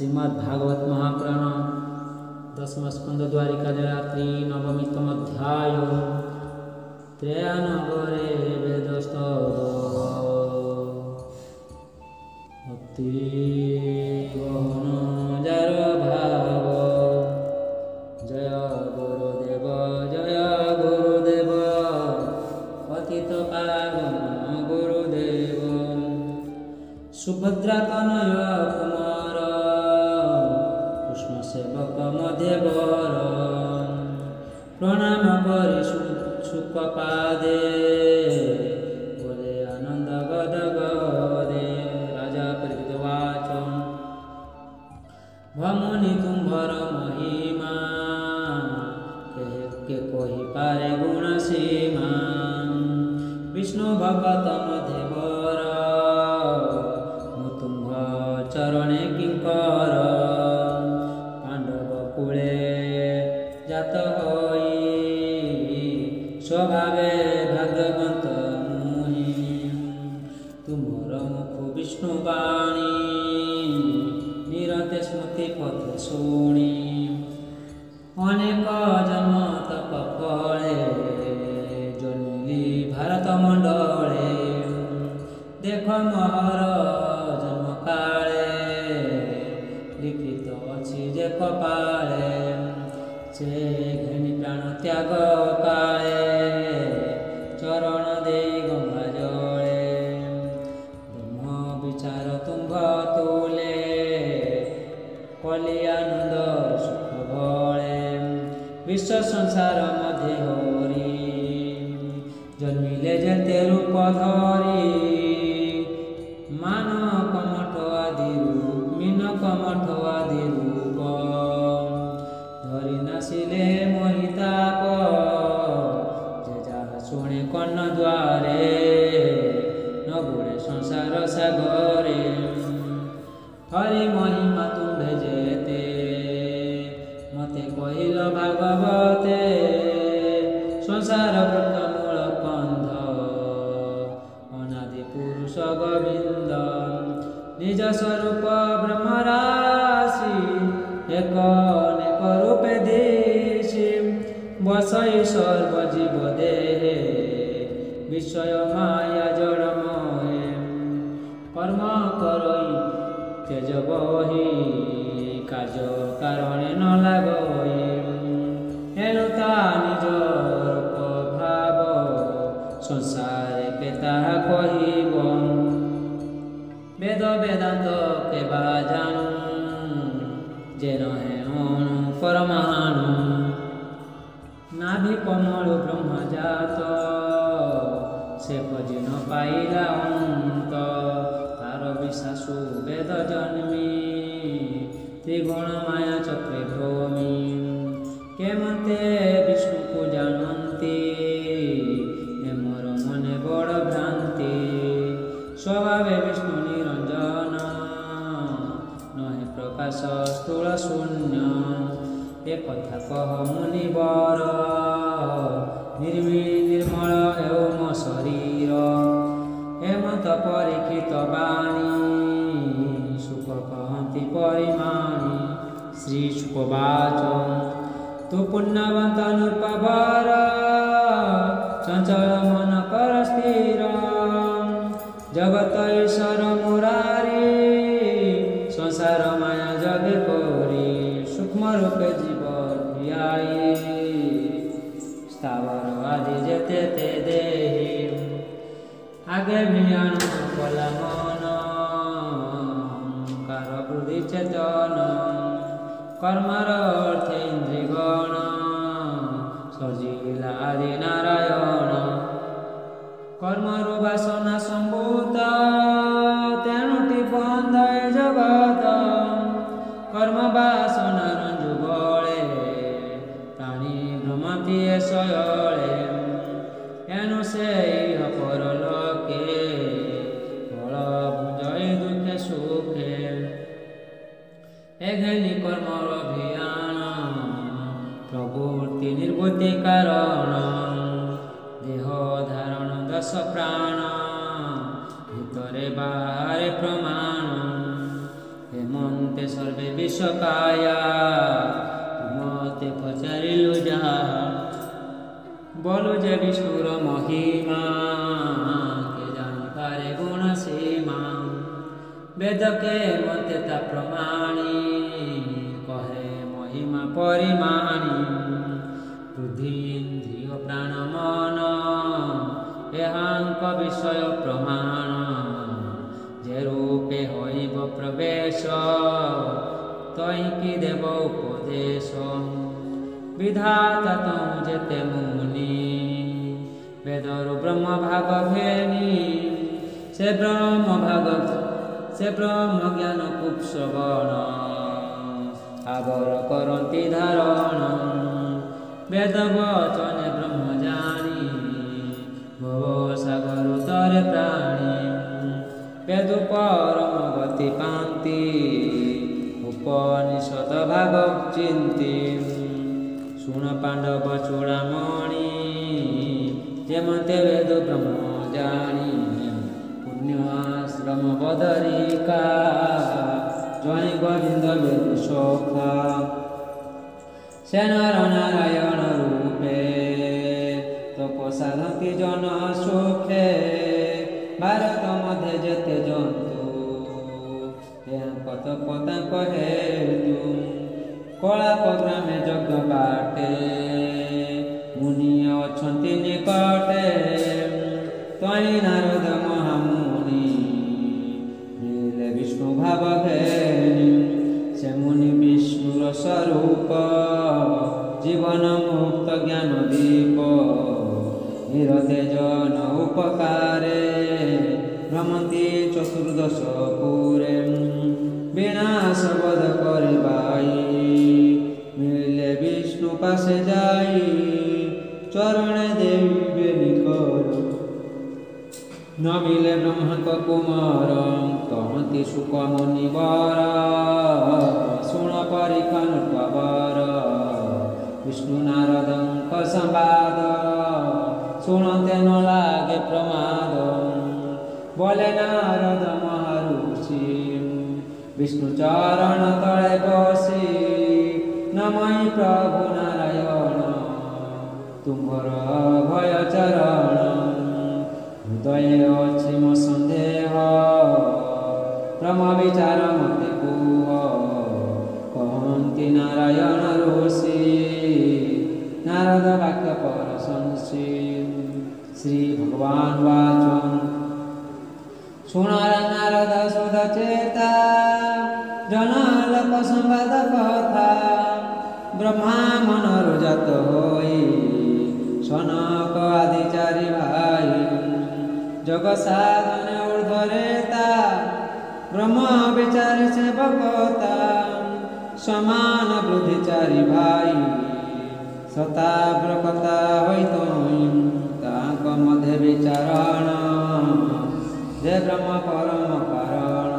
श्रीमद्भागवत महापुराण दशम स्कंद द्वारिका लीलात्री नवमीतम अध्याय त्रयानगरे वेदस्त भक्ति गहन जार भाव जय गुरुदेव पतित पावन गुरुदेव सुभद्रा तनय कुमार कृष्ण सेवक मध्यवर प्रणाम करी सुख पादे बोले आनंद गद गदे राजा परिवाच भमुनि तुम्भर महिमा के कही पारे गुण सीमा विष्णु भगत मध्यवर मुतुंभ चरणे किंकर पांडव कूले जात होई स्वभावे भाग्यवंत मुहि तुमर मुख विष्णु वाणी निरते स्मृति पथ शुणी अनेक जन्म तप फले जन्मिली भारत मंडले देख महर जन्म काले लिखित अछि जे कपाले से घृणी प्राण त्याग काले चरण दे गंगा जले ब्रह्म विचार तुम्भ तुले कलि आनंद सुख भले विश्व संसार मध्य हरि जन्मिले जेते रूप धरी मान कमठ आदि रूप मीन कमठ आदि रूप धरी नासिले मोहिताप जे जहा शुणे कर्ण द्वारे न बुड़े संसार सागरे हरि महिमा तुम्भे जेते मते कहिल भागवते संसार वृत्त मूल कंध अनादि पुरुष गोविंद निज स्वरूप ब्रह्मराशि एक अनेक रूपे देशि बसई सर्व जीव देहे विषय माया जड़मये कर्म करई तेज बही कार्य कारणे न लागई हेनु ता निज रूप भाव संसारे केता कहिब वेद वेदांत के बाजानु जे नहे अणु परमाणु नाभि कमल ब्रह्म जात से खोजी न पाइला अंत तार विशासु वेद जन्मी त्रिगुण माया चक्रे भ्रमी केमते विष्णु को जानती ए मोर मने बड़ भ्रांति स्वभावे विष्णु निरंजन नहे प्रकाश स्थूल शून्य एक कथा कह मुनिवर निर्मल एवं शरीर हेमंत परीक्षित वाणी सुख कहती परिमाणी श्री सुखवाच तु पुण्यवंत नृपवर चंचल मन कर स्थिर जगत ईश्वर मुरारी संसार माया जगे कोरी सूक्ष्म रूपे जीव ध्यायी स्थावर आदि जेते ते देहि आगे भियान कला मन कार वृद्धि चेतन कर्मर अर्थ इंद्रिगण सजीला आदि नारायण कर्मरु वासना संभूत तेणुटी बंध जगत कर्म वासना रंजु गले प्राणी भ्रमति शयले एनु से परलोके फल भुंजय दुखे सुखे एघेनी कर्मर अभियान प्रवृत्ति निर्वृत्ति कारण देह धारण दश प्राण भितरे बाहरे प्रमाण ମନ୍ତେ ସର୍ବେ ବିଶ୍ୱକାୟା ମତେ ପଚାରିଲୁ ଯାହା ବୋଲୁ ଯେ ବିଷ୍ଣୁର ମହିମା କେ ଜାଣିପାରେ ଗୁଣ ସୀମା ବେଦକେ ମତେ ତା ପ୍ରମାଣି କହେ ମହିମା ପରିମାଣି ବୁଦ୍ଧି ଇନ୍ଦ୍ରିୟ ପ୍ରାଣ ମନ ଏହାଙ୍କ ବିଷୟ ପ୍ରମାଣ ଯେ ରୂପେ ହୋଇବ ପ୍ରବେଶ ତଇକି ଦେବ ଉପଦେଶ ବିଧାତା ତୁ ଯେତେ ମୁନି ବେଦରୁ ବ୍ରହ୍ମ ଭାଗ ଘେନି ସେ ବ୍ରହ୍ମ ଜ୍ଞାନ କୁଶ୍ରବଣ ଆବର କରନ୍ତି ଧାରଣ ବେଦ ବଚନେ ବ୍ରହ୍ମ ଜାଣି ଭବ ସାଗର ତରେ ପ୍ରାଣୀ ବେଦ ପରମ ଗତି ପାନ୍ତି ଉପନିଷଦ ଭାଗ ଚିନ୍ତି ଶୁଣ ପାଣ୍ଡବ ଚୂଡ଼ାମଣି ଯେମତେ ବେଦ ବ୍ରହ୍ମ ଜାଣି ପୁଣ୍ୟାଶ୍ରମ ବଦରିକା ଜଣେ ଗୋବିନ୍ଦ ବେଦ ସଖା ସେ ନର ନାରାୟଣ ରୂପେ ତପସାଧନ୍ତି জন ସୁଖେ ଭାରତ ମଧ୍ୟ ଯେତେ ଜନ୍ତୁ ତପ ତାଙ୍କ ହେତୁ କଳାପ ଗ୍ରାମେ ଯଜ୍ଞ ବାଟେ ମୁନି ଅଛନ୍ତି ନିକଟେ ତଇ ନାରଦ ମହାମୁନି ମିଳେ ବିଷ୍ଣୁ ଭାବ ଘେନି ସେ ମୁନି ବିଷ୍ଣୁର ସ୍ୱରୂପ ଜୀବନ ମୁକ୍ତ ଜ୍ଞାନ ଦୀପ ନିରତେ ଜନ ଉପକାରେ ଭ୍ରମନ୍ତି ଚତୁର୍ଦଶ ପୁରେ ବିନାଶ ବଧ କରିବାଇ ମିଳିଲେ ବିଷ୍ଣୁ ପାଶେ ଯାଇ ଚରଣେ ଦେବେ ନିକର ନ ମିଳେ ବ୍ରହ୍ମାଙ୍କ କୁମାର କହନ୍ତି ସୁକ ମୁନିବର ଶୁଣ ପରୀକ୍ଷା ନୃପବର ବିଷ୍ଣୁ ନାରଦଙ୍କ ସମ୍ବାଦ ଶୁଣନ୍ତେ ନ ଲାଗେ ପ୍ରମାଦ ବୋଲେ ନାରଦ ମହାରୁଷି ବିଷ୍ଣୁ ଚରଣ ତଳେ ବସି ନମଇ ପ୍ରଭୁ ନାରାୟଣ ତୁମ୍ଭର ଭୟ ଚରଣ ହୃଦୟ ଅଛି ମୋ ସନ୍ଦେହ ବ୍ରହ୍ମ ବିଚାର ମତେ କୁହ କହନ୍ତି ନାରାୟଣ ଋଷି ନାରଦ ବାକ୍ୟ ପରଶଂସି ଶ୍ରୀ ଭଗବାନ ବାଚ ଶୁଣ ନାରଦ ସୁଧ ଚେତା ଜନ ଲୋକ ସମ୍ବାଦ କଥା ବ୍ରହ୍ମା ମନରୁ ଜାତ ହୋଇ ସନକ ଆଦି ଚାରି ଭାଇ যোগ সাধনে ঊর্ধ্বরেতা ব্রহ্ম বিচারে সেবকতা সমান বৃদ্ধি চারি ভাই শতাব্রকতা হইত তাঙ্ক মধ্যে বিচারণ যে ব্রহ্ম পরম কারণ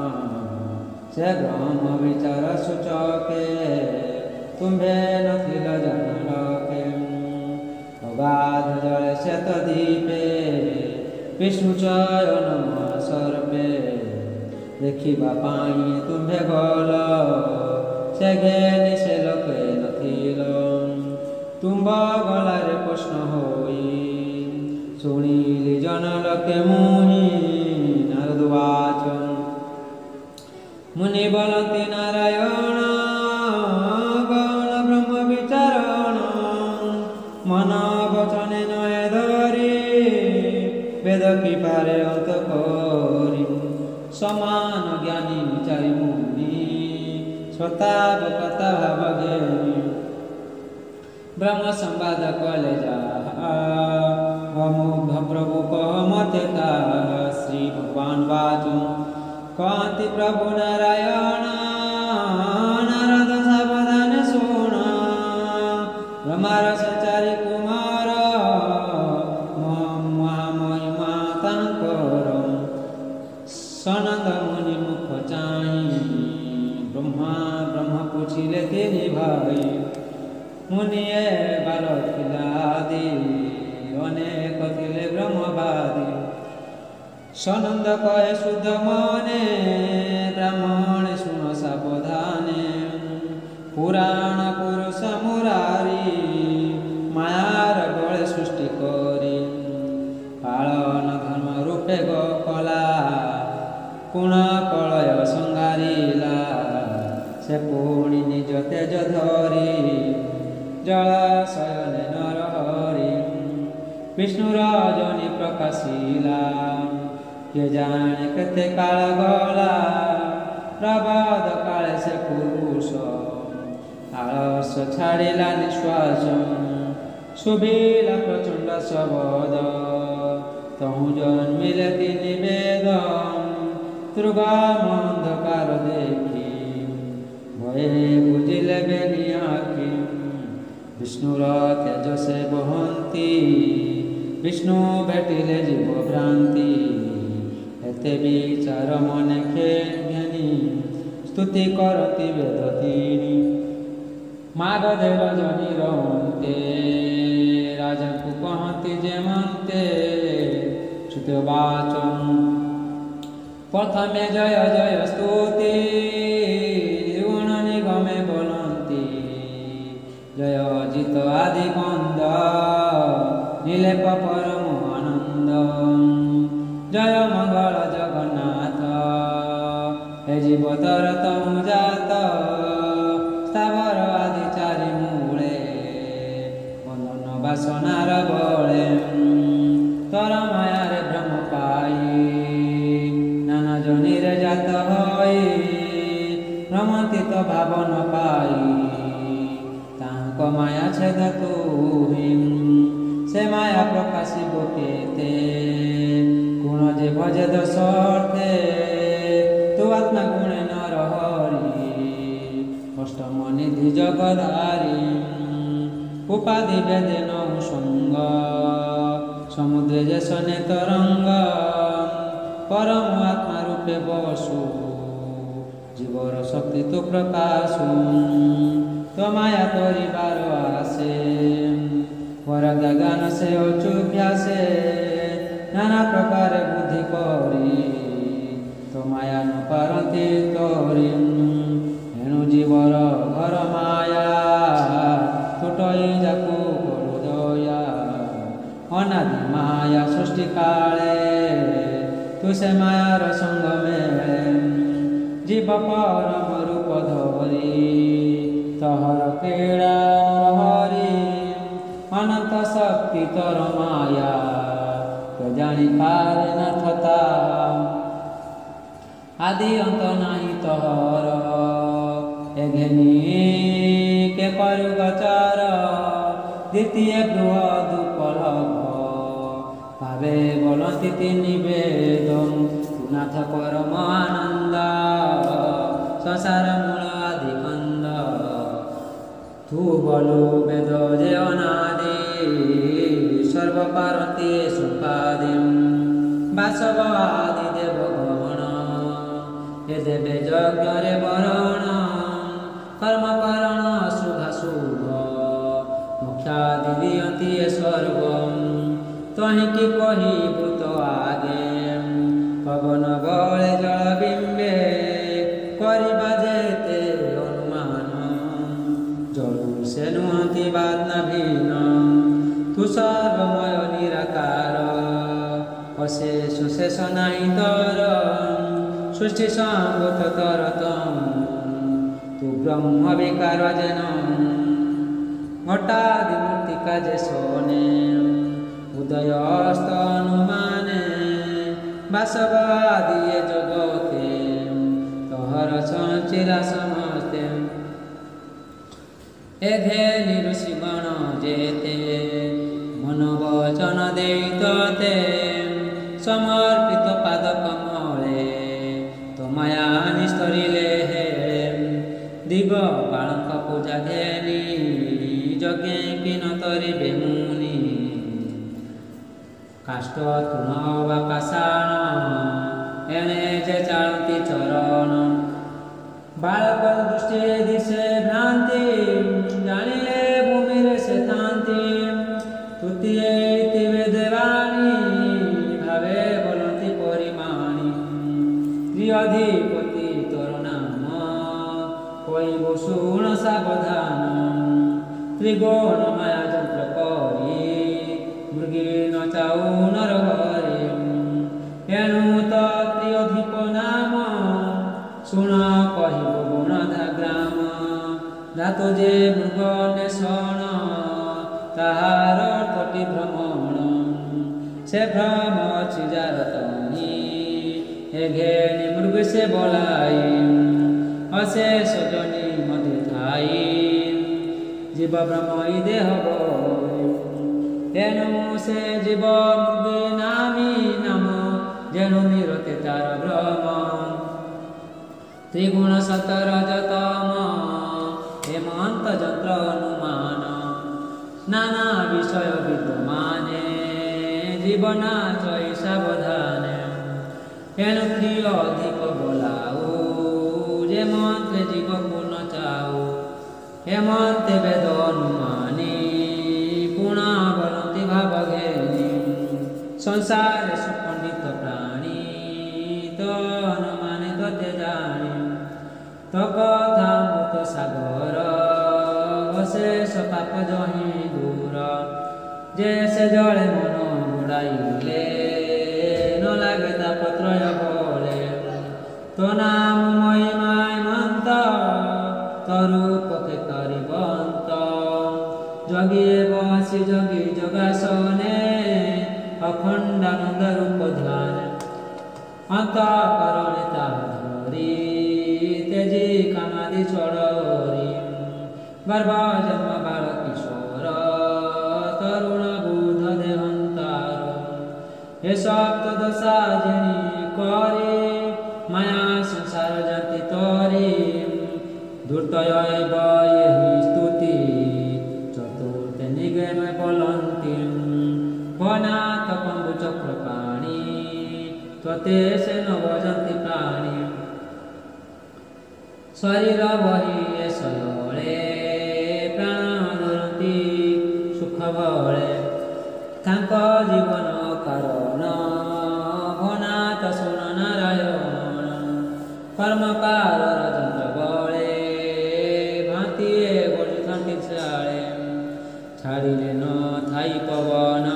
সে ব্রহ্ম বিচার সূচকে তুম্ভে নথিল জনলোকে অগাধ জলে শ্বেত দ্বীপে বিষ্ণু চয়ন সর্বে দেখিবা পাই তুম্ভে গল সে জ্ঞানী সে লোকে নথিল তুম্ভ গলারে প্রশ্ন হই শুনিলি জন লোকে মুনি নারদ বাচন মুনি বলতি নারায়ণ গণ ব্রহ্ম বিচারণ মন বচনে নয় ধরি বেদ কৃপারে অন্ত করি সমান জ্ঞানী চারি মুনি শতাবকতা ভাব ঘেরি ব্রহ্ম সম্বাদ কলে যাহা মুগ্ধ প্রভু কহ মতে তাহা শ্রী ভগবান বাচন কহନ୍ତି প্রভু নারায়ণ নারদ সাবধানে শুণ ব্রহ্মার সে চারি কুমার মহামহিমা তাঙ্কর সনন্দ মুনি মুখ চাই ব্রহ্মা ব্রহ্ম পুছিলে তিনি ভাই মুনিয়ে বাল ଥିଲା ଆଦି ଅନେକ ଥିଲେ ବ୍ରହ୍ମବାଦୀ সনন্দ কয়ে শুদ্ধ মনে ব্রাহ্মণ শুণ সাব पुराण पुरुष मुरारी मायार गले सृष्टि करी पालन धर्म रूपे कला कुण कलय संगारिला से पुणी निज तेज धरी जलाशयने नरहरि विष्णु रजनी प्रकाशिला किए जाने केते काल गला प्रबाद काले से पुरुष आलस्य छाड़िला निश्वास शुभिला प्रचंड शबद तहु जन्मिले तिनि वेद दुर्गम अंधकार देखी भये बुझिले बेनी आखि विष्णुर तेज से बहंती विष्णु भेटिले जीव भ्रांति एते विचार मने घेनी स्तुति करती वेद तीनी मागधे रजनी रमते राजा को कहती जेमंते श्रुतवाचम प्रथमे जय जय स्तुति निर्गुण निगमे बोलंती जय जित आदि कंद नीलेप परम आनंद जय मंगल जगन्नाथ हे जीवतर तमु जात स्थावर आदि चारि मूले बंधन बासनार बले तर मायारे भ्रम पाई नाना जनिरे जात होई भ्रमती तो भावन पाई तांको माया छेद तुहिं से माया प्रकाशिब केते गुण जे भजे दशर्थे तु आत्मा गुणे नर हरि अष्टम निधि जगधारी उपाधि वेदे नौ संग समुद्रे जे सने तरंग परम आत्मा रूपे बसु जीवर शक्ति तु प्रकाशु तो माया तोरिबार आसे वरदा गान से अचुभ्यासे नाना प्रकार बुद्धि करी तो माया न पारती तोरी एणु जीवर घर माया तुटई जाकु करू दया अनादि माया सृष्टि काले तु से मायार संग मेले जीव परम रूप धरी तहर क्रीड़ा हरि अनंत शक्ति तर माया तो जानी पारे न थता आदि अंत नाही तहर एघेनी के करु गचार द्वितीय बृहद उपलभ भावे बोलती तिनि वेदम तु नाथ परम आनंद संसार मूल आदि कंद तू बोलु वेद जे अनादि सर्व पारती सुपादि बासव आदि देव गण हे देवे यज्ञ रे वरण कर्म करण शुभाशुभ मोक्षादि दियंती सर्व तहि कि कही भूत आगे पवन बले जल बिंबे करिबा जेते अनुमान जलु से नुहति बात भिन्न तु सर्वमय निराकार अशेष शेष नाही तर सृष्टि संभूत तर तु ब्रह्म विकार जेन घटादि मूर्तिका जे सोने उदयस्त अनुमाने बासव आदि ये जगते तोहर संचिला समस्ते एघे ऋषि गण जेते मन वचन देते समर्पित पाद कमले तो माया निस्तरिले दिग बालक पूजा घेनी यज्ञ किन तरिबे मुनि काष्ट तृण वा पाषाण एणे जे चालती चरण बालक दृष्टि दिशे भ्रांति जानिले भूमि रे से थांति तृतीय देवाणी भावे बोलती परिमाणी त्रिअधिपति तोर नाम କହିବୁ ଶୁଣ ସାବଧାନ ତ୍ରିଗୋଣ ମାୟା ଯନ୍ତ୍ର କରି ମୃଗୀ ନଚାଉ ନର ହରି ଏଣୁ ତତ୍ରି ଅଧିକ ନାମ ଶୁଣ କହିବୁ ଗୁଣଧା ଗ୍ରାମ ଧାତୁ ଯେ ମୃଗ ନେଷଣ ତାହାର ତଟି ଭ୍ରମଣ ସେ ଭ୍ରମ ଅଛି ଯାର ତହି ଏ ଘେନି ମୃଗ ସେ ବলাই ଅଶେଷ ଜନି ମଧ୍ୟ ଥାଇ জীব ব্রহ্মই দেহ তেণু সে জীব মৃগে নামী নাম যেন নিরতে তার ভ্রম ত্রিগুণ সতরজতম হেমন্ত যন্ত্র অনুমান নানা বিষয় বিদ্যমানে জীবনা চই সাবধানে এণু কি অধিক বলাও যে মন্ত্রে জীবকু নচাও হেমন্তে বেদ অনুমানি পুণা বলন্তি ভাব ঘেনি সংসারে সুপণ্ডিত প্রাণী তো অনুমানে তোতে জানি তো কথা মৃত সাগর অশেষ পাপ জহি দূর যে সে জলে মন বুড়াইলে ন লাগে তা পত্রয় বলে তো নাম মহিমায় মন্ত তরূপকে করিবন্ত যোগিয়ে বসি যোগী যোগাসনে অখণ্ডানন্দ রূপ ধ্যান অন্তঃকরণে তা ধরি তেজি কামাদি ছড়রি গর্ভ জন্ম বাল কিশোর তরুণ বুধ দেহন্তার এ সপ্ত দশা যিনি করে মায়া সংসার জাতি তরি ধূর্তয় বহি স্তুতি চতুর্থে নিগমে বলন্তি বনাথ কম্বু চক্র পাণি ত্বতে সে ন ভজন্তি প্রাণী শরীর বহি এসলে প্রাণ ধরନ୍ତି সুখ বଳେ ତାଙ୍କ ଜୀବନ କାରଣ ଭନାଥ ଶୁଣ ନାରାୟଣ କର୍ମକାରର ଯନ୍ତ୍ର ବଳେ ଭାନ୍ତିଏ ବଢୁଛନ୍ତି ଚାଳେ ଛାଡ଼ିଲେ ନ ଥାଇ ପବନ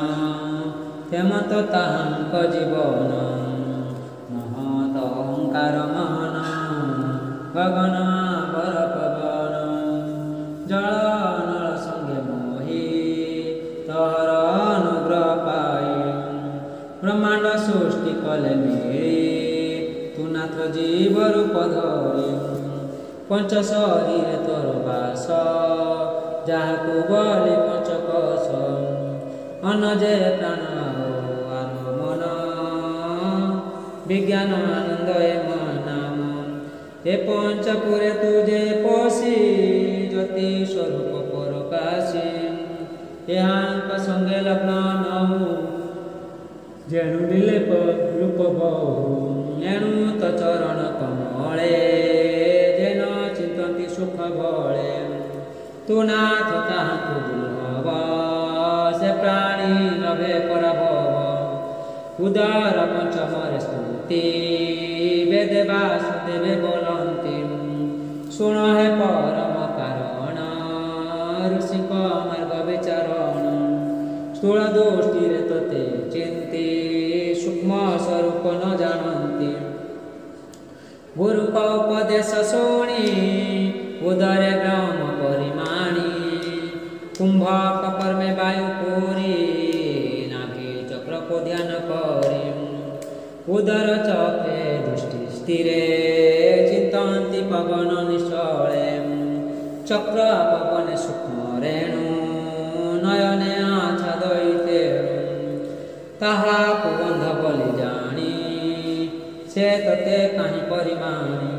ହେମନ୍ତ ତାହାଙ୍କ ଜୀବନ ମହତ ଅହଙ୍କାର ମହନ ଗଗନ ବର ପବନ ଜଳ ନଳ ସଙ୍ଗେ ମୋହି ତୋର ଅନୁଗ୍ରହ ପାଇ ବ୍ରହ୍ମାଣ୍ଡ ସୃଷ୍ଟି କଲେ ମିଳି ତୁ ନାଥ ଜୀବ ରୂପ ଧରି ପଞ୍ଚ ଶରୀରେ ତୋର ବାସ ଯାହାକୁ ବୋଲି ପଞ୍ଚକୋଶ ଅନ୍ନ ଯେ ପ୍ରାଣ ଆନ ମନ ବିଜ୍ଞାନ ଆନନ୍ଦ ଏ ନାମ ଏ ପଞ୍ଚପୁରେ ତୁ ଯେ ପଶି ଜ୍ୟୋତି ସ୍ୱରୂପ ପରକାଶୀ ଏହାଙ୍କ ସଙ୍ଗେ ଲଗ୍ନ ନହୁ ଯେଣୁ ନିଲେପ ରୂପ ବହୁ ଏଣୁ ତ ଚରଣ କମଳେ ଯେନ ଚିନ୍ତନ୍ତି ସୁଖ ବଳେ ତୁ ନାଥ ତାହାଙ୍କୁ ଦୁର୍ଲଭ ସେ ପ୍ରାଣୀ ନଭେ ପରାଭବ ଉଦର ପଞ୍ଚମରେ ସ୍ତୁତି ବେଦେ ବାସୁଦେବେ ବୋଲନ୍ତି ଶୁଣ ହେ ପରମ କାରଣ ଋଷିଙ୍କ ମାର୍ଗ ବିଚାରଣ ସ୍ଥୂଳ ଦୃଷ୍ଟିରେ ତୋତେ ଚିନ୍ତି ସୂକ୍ଷ୍ମ ସ୍ୱରୂପ ନ ଜାଣନ୍ତି ଗୁରୁଙ୍କ ଉପଦେଶ ଶୁଣି ଉଦରେ ବ୍ରହ୍ମ ପରିମାଣି କୁମ୍ଭ କର୍ମେ ବାୟୁ ପୁରୀ ନାଭି ଚକ୍ରକୁ ଧ୍ୟାନ କରି ଉଦର ଚକ୍ରେ ଦୃଷ୍ଟି ସ୍ଥିରେ ଚିନ୍ତନ୍ତି ପବନ ନିଶ୍ଚଳେ ଚକ୍ର ପବନେ ସୂକ୍ଷ୍ମ ରେଣୁ ନୟନେ ଆଚ୍ଛାଦିତେ ତାହାକୁ ବନ୍ଧ ବୋଲି ଜାଣି ସେ ତତେ କାହିଁ ପରିମାଣି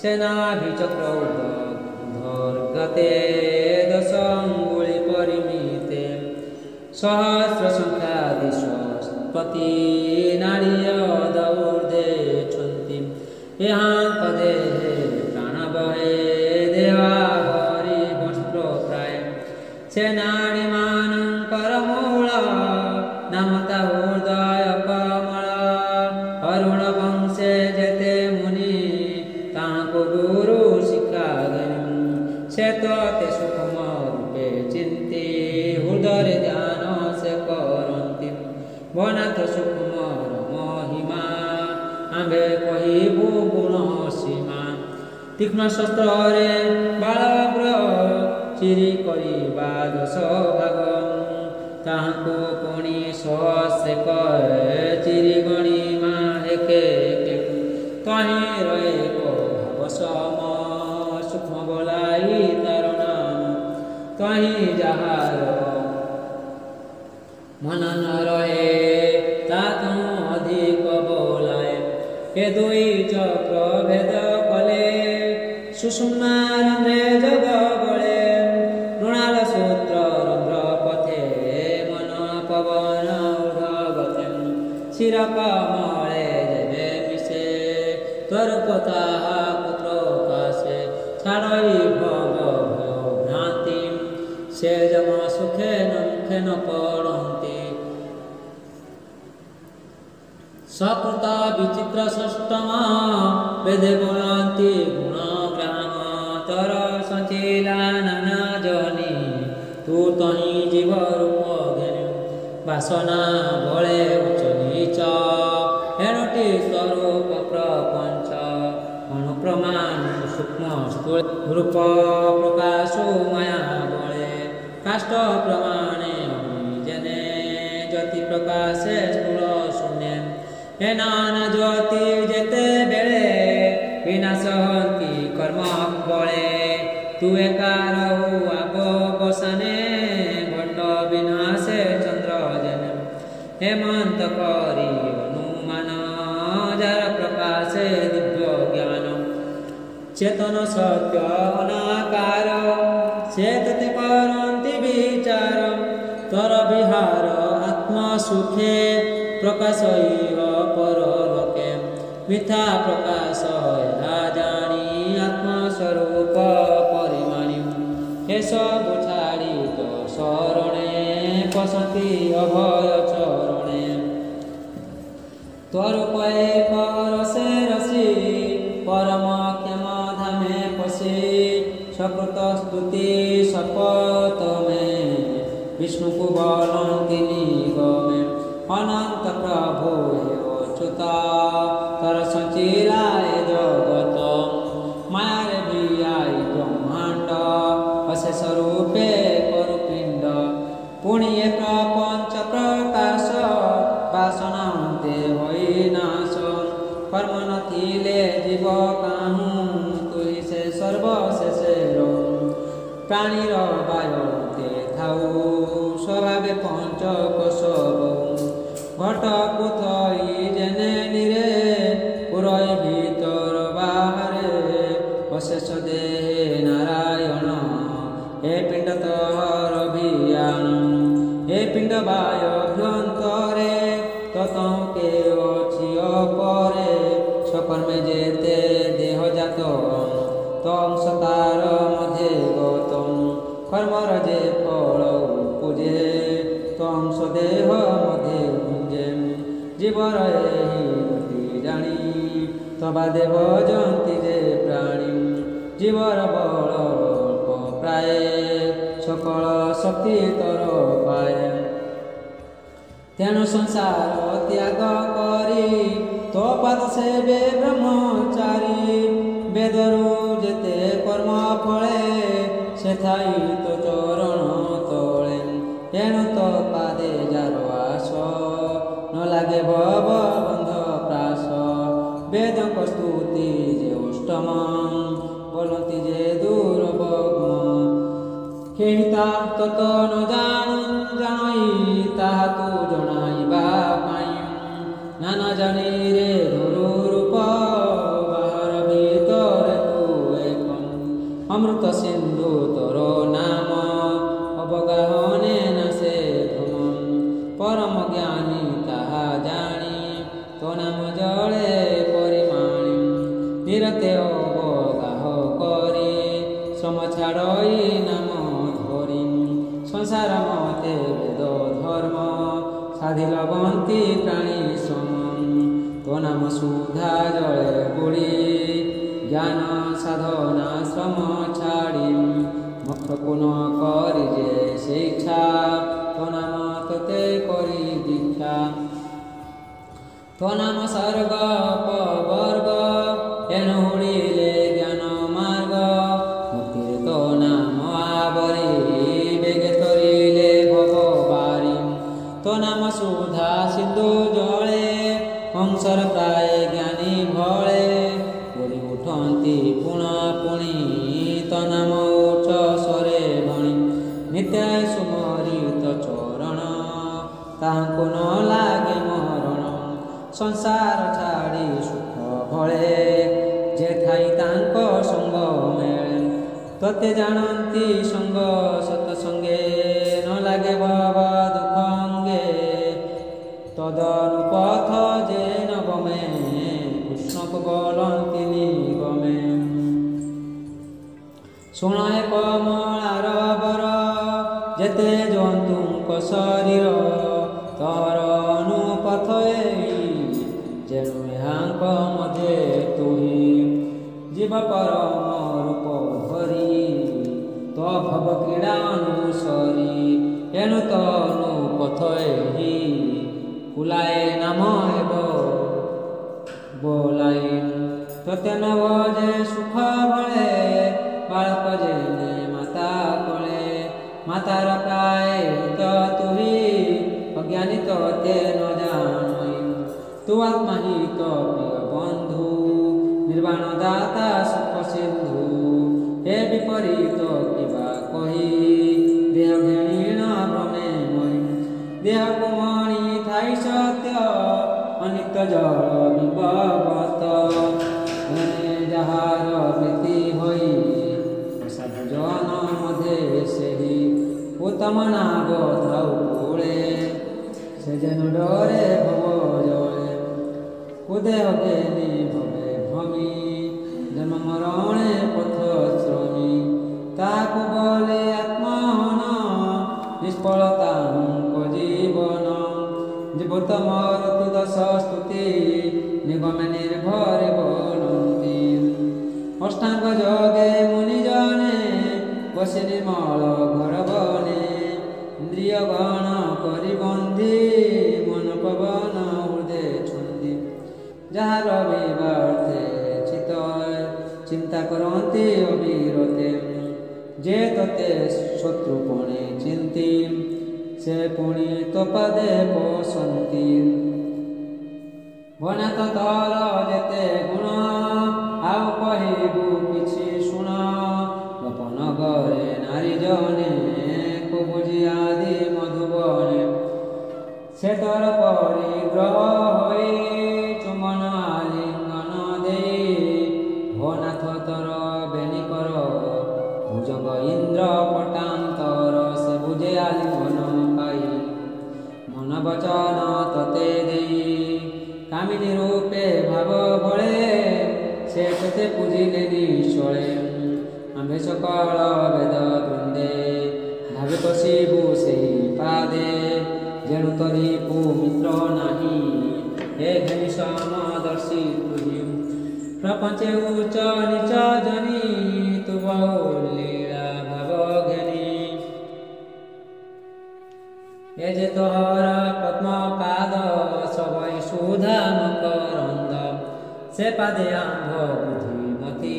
ସେ ନାଭି ଚକ୍ର ଉଦ୍ଗତେ ଦଶ ଅଙ୍ଗୁଳି ପରିମିତେ ସହସ୍ର ସଂଖ୍ୟା ଦିଶପତି ନାଡ଼ିୟ ଦୌର୍ଦେଛନ୍ତି ଏହାଙ୍କ ଦେହେ ପ୍ରାଣ ବହେ ଦେବା ଭରି ବସ୍ତ୍ର ପ୍ରାୟ ସେ ନାଡ଼ି ମାନଙ୍କର ମୂଳ ନାମ ତା ହୃଦୟ କମଳ ଅରୁଣ ବଂଶେ ଯେତେ ମୁନି ତାହାଙ୍କୁ ଗୁରୁ ଶିକ୍ଷା ସେ ତତେ ସୁଖମ ରୂପେ ଚିନ୍ତି ହୃଦୟରେ ଧ୍ୟାନ ସେ କରନ୍ତି। ଭନାଥ ସୁକୁମର ମହିମା ଆମ୍ଭେ କହିବୁ ଗୁଣ ସୀମା। ତୀକ୍ଷ୍ଣ ଶସ୍ତ୍ରରେ ବାଳବ୍ର ଚିରି କରିବା ଦଶ ଭାଗ ତାହାଙ୍କୁ ପୁଣି ସହସ୍ରେ କରେ ଚିରି ଗଣିମା ଏକେ ଏକେ। ତହିଁ ରହେ ଭାବ ସମ ସୂକ୍ଷ୍ମ ବୋଲାଇ ତାର ନାମ ତହିଁ ଯାହାର ମନ ନ ରହେ ତା ତନୁ ଅଧିକ ବୋଲାଏ। ଏ ଦୁଇ ଚକ୍ର ଭେଦ କଲେ ସୁଷୁମ୍ନାରନ୍ଧ୍ରେ ଯୋଗ ବଳେ। ମୃଣାଳ ସୂତ୍ର ରନ୍ଧ୍ର ପଥେ ମନ ପବନ ଉର୍ଦ୍ଧ୍ୱଗତେ। ଶିର କମଳେ ଯେବେ ମିଶେ ତୋରୂପ ତାହା ପୁତ୍ର କାଶେ। ଛାଡ଼ଇ ଭବ ଭୟ ଭ୍ରାନ୍ତି ସେ ଯମ ସୁଖେ ନମୁଖେ ନ ପଡ଼ନ୍ତି। ସକୃତ ବିଚିତ୍ର ଷଷ୍ଠମ ବେଦେ ବୋଲନ୍ତି ଗୁଣ ଗ୍ରାମ। ତୋର ସଞ୍ଚିଲା ନାନା ଜନି ତୁ ତହିଁ ଜୀବ ରୂପ ଜ୍ଞାନୀ। ବାସନା ବଳେ ଉଚ୍ଚ ନୀଚ ଏଣୁଟି ସ୍ୱରୂପ ପ୍ରପଞ୍ଚ। ଅନୁପ୍ରମାଣ ସୂକ୍ଷ୍ମ ସ୍ଥୂଳ ରୂପ ପ୍ରକାଶ ମାୟା ବଳେ। କାଷ୍ଟ ପ୍ରମାଣେ ଯେନେ ଜ୍ୟୋତି ପ୍ରକାଶେ ସ୍ଥୂଳ ଶୂନ୍ୟ। ଏ ନାନା ଜ୍ୟୋତି ଯେତେବେଳେ ବିନାଶ ହନ୍ତି କର୍ମ ବଳେ। ତୁ ଏକା ରହୁ ଆଗ ବସାନେ ଘଟ ବିନାଶେ ଚନ୍ଦ୍ର ଜେନେ। ହେମନ୍ତ କରି ଅନୁମାନ ଯାର ପ୍ରକାଶେ ଦିବ୍ୟ ଜ୍ଞାନ। ଚେତନ ସତ୍ୟ ଅନାକାର ସେ ତତେ କରନ୍ତି ବିଚାର। ତୋର ବିହାର ଆତ୍ମ ସୁଖେ ପ୍ରକାଶ ପରଲୋକେ। ମିଥ୍ୟା ପ୍ରକାଶ ଏହା ଜାଣି ଆତ୍ମସ୍ୱରୂପ ପରିମାଣି। ଏସବୁ ଛାଡ଼ି ତୋ ଶରଣେ ପଶନ୍ତି ଅଭୟ ଚରଣେ। ତୋରୂପ ଏକ ରସେ ରସି ପରମ କ୍ଷମ ଧାମେ ପଶି। ସକୃତ ସ୍ତୁତି ଶପଥ ମେ ବିଷ୍ଣୁକୁ ବୋଲନ୍ତି ନିଗମେ। ଅନନ୍ତ ପ୍ରଭୁ ଅଚ୍ୟୁତ ତୋର ସଞ୍ଚିଲା ଏ ଜଗତ। ମାୟାରେ ଭିଆଇ ବ୍ରହ୍ମାଣ୍ଡ ଅଶେଷ ରୂପେ କରୁ ପିଣ୍ଡ। ପୁଣି ଏ ପ୍ରପଞ୍ଚ ପ୍ରକାଶ ବାସନା ଅନ୍ତେ ହୋଇ ନାଶ। କର୍ମ ନଥିଲେ ଜୀବ କାହୁଁ ତୁହି ସେ ସର୍ବଶେଷେ ରହୁ। ପ୍ରାଣୀର ବାୟତେ ଥାଉ ସ୍ୱଭାବେ ପଞ୍ଚକୋଶ ବହୁ। ଘଟକୁ ଥଇ ଯେନେ ନିରେ ପୁରଇ ଭିତର ବାହାରେ। ଅଶେଷ ଦେହେ ନାରାୟଣ ଏ ପିଣ୍ଡ ତୋର ଭିଆନ। ଏ ପିଣ୍ଡ ବାୟ ଅଭ୍ୟନ୍ତରେ ତତଙ୍କେ ଅଛି ଅପରେ। সকর্মে যেতে দেহজাত তংস তার মধ্যে গতম কর্মর যে ফল উপজে তংস দেহ মধ্যে গুঞ্জে জীবর এই গতি জানি তবা দেব জন্তি যে প্রাণী জীবর বল অল্প প্রায় সকল শক্তি তর পায় তেণু সংসার ত্যাগ করি তো পাদ সেবে ব্রহ্মচারী বেদরু যেতে কর্ম ফলে সেথাই তো চরণ তলে তেণু তো পাদে যার আস ন লাগে ভব বন্ধ প্রাস বেদଙ୍କ স্তুতি যে অষ্টম বলନ୍ତି যে দুর্বগ্ন কেহি তা তত ন জানই তাহা তু জনাইবা পাই নানা জানি রে ধরু রূপ বাহার ভিতরে তু একম অমৃত সিন্ধু তোর নাম অবগাহনে না সে ভ্রম পরম জ্ঞানী তাহা জানি তো নাম জলে পরিমাণি নিরতে অবগাহ করি শ্রম ছাড়ই নাম ধরি সংসার মতে বেদ ধর্ম সাধিল বন্তি প্রাণী শ্রম তো নাম সুধা জলে বুড়ি জ্ঞান সাধনা শ্রম ছাড়ি तो नाम सर्ग अपवर्ग एनु हुडिले ज्ञान मार्ग मुक्तिर तो नाम आवरी बेगे तरिले भव बारी तो नाम सुधा सिंधु जले हंसर प्राय ज्ञानी भले पुरी उठंती पुणा पुणी तो नाम उच्च स्वरे भणी नित्य सुमरित चरण ताहाको न लागे मरण संसार छाड़ी सुख भले जे थाई तांको संग मेले तते जानती संग सतसंगे न लागे भव दुख अंगे तदनुपथ जे न गमे कृष्ण को बोलती निगमे शुण एक मलार बर जेते जंतुक शरीर तर अनुपथ जेणु एहांक मध्य तुही जीव परम रूप धरी तो भव क्रीड़ा अनुसरी एणु तनुपथ कुलाए नाम एव बोलाई तोते नव जे सुख बळे बालक जेने माता कोळे मातार प्राय हित तुही अज्ञानी तोते न जानई तु आत्मा ही तो प्रिय बंधु निर्वाण दाता सुख सिंधु हे विपरीत किबा कही देह घेणीण भ्रमे मई देह कुमणी थाई सत्य अनित्य जल विभवत जहार प्रीति होई साधु जन मध्य सेही उत्तम नाग धाउ कूले से जेन डरे भव जले कुदेह गेनी भवे भमी जन्म मरणे पथ श्रमी ताकु बोले आत्महन निष्फलता जीवन जीवत मरतु दश स्तुति निगमे निर्भरे बोलती अष्टांग जोगे मुनि जने बसे निर्मल घर बने इंद्रिय गण करि बंधी मन पवन हृदय छुंदी जहाँ रविवार्थे चित चिंता करती अविरते जे तते शत्रुपणे चिंती से पुणी तो पदे पोसंती बना तो तोर जेते गुण आउ कहबू किछि शुण गोपन गरे नारी जने को बुझी आदि मधुबने से तोर परिग्रह होई चुमन आलिंगन दे भनाथ तोर बेनी कर भुजंग इंद्र पटांतर से बुझे आलिंगन मन वचन तते देई कामिनी रूपे भाव बळे से तते पूजिले निश्चळे आम्भे सकल वेद वृंदे भावे पशिबु सेहि पादे जेणु तरी पु मित्र नाही हे घनि समदर्शी तुहि प्रपंचे उच्च नीच जनी तु बहु लीला भाव घनी ये जे तोहर पद्म पाद सबई सुधा मकरंद से पादे आंभ बुद्धिमती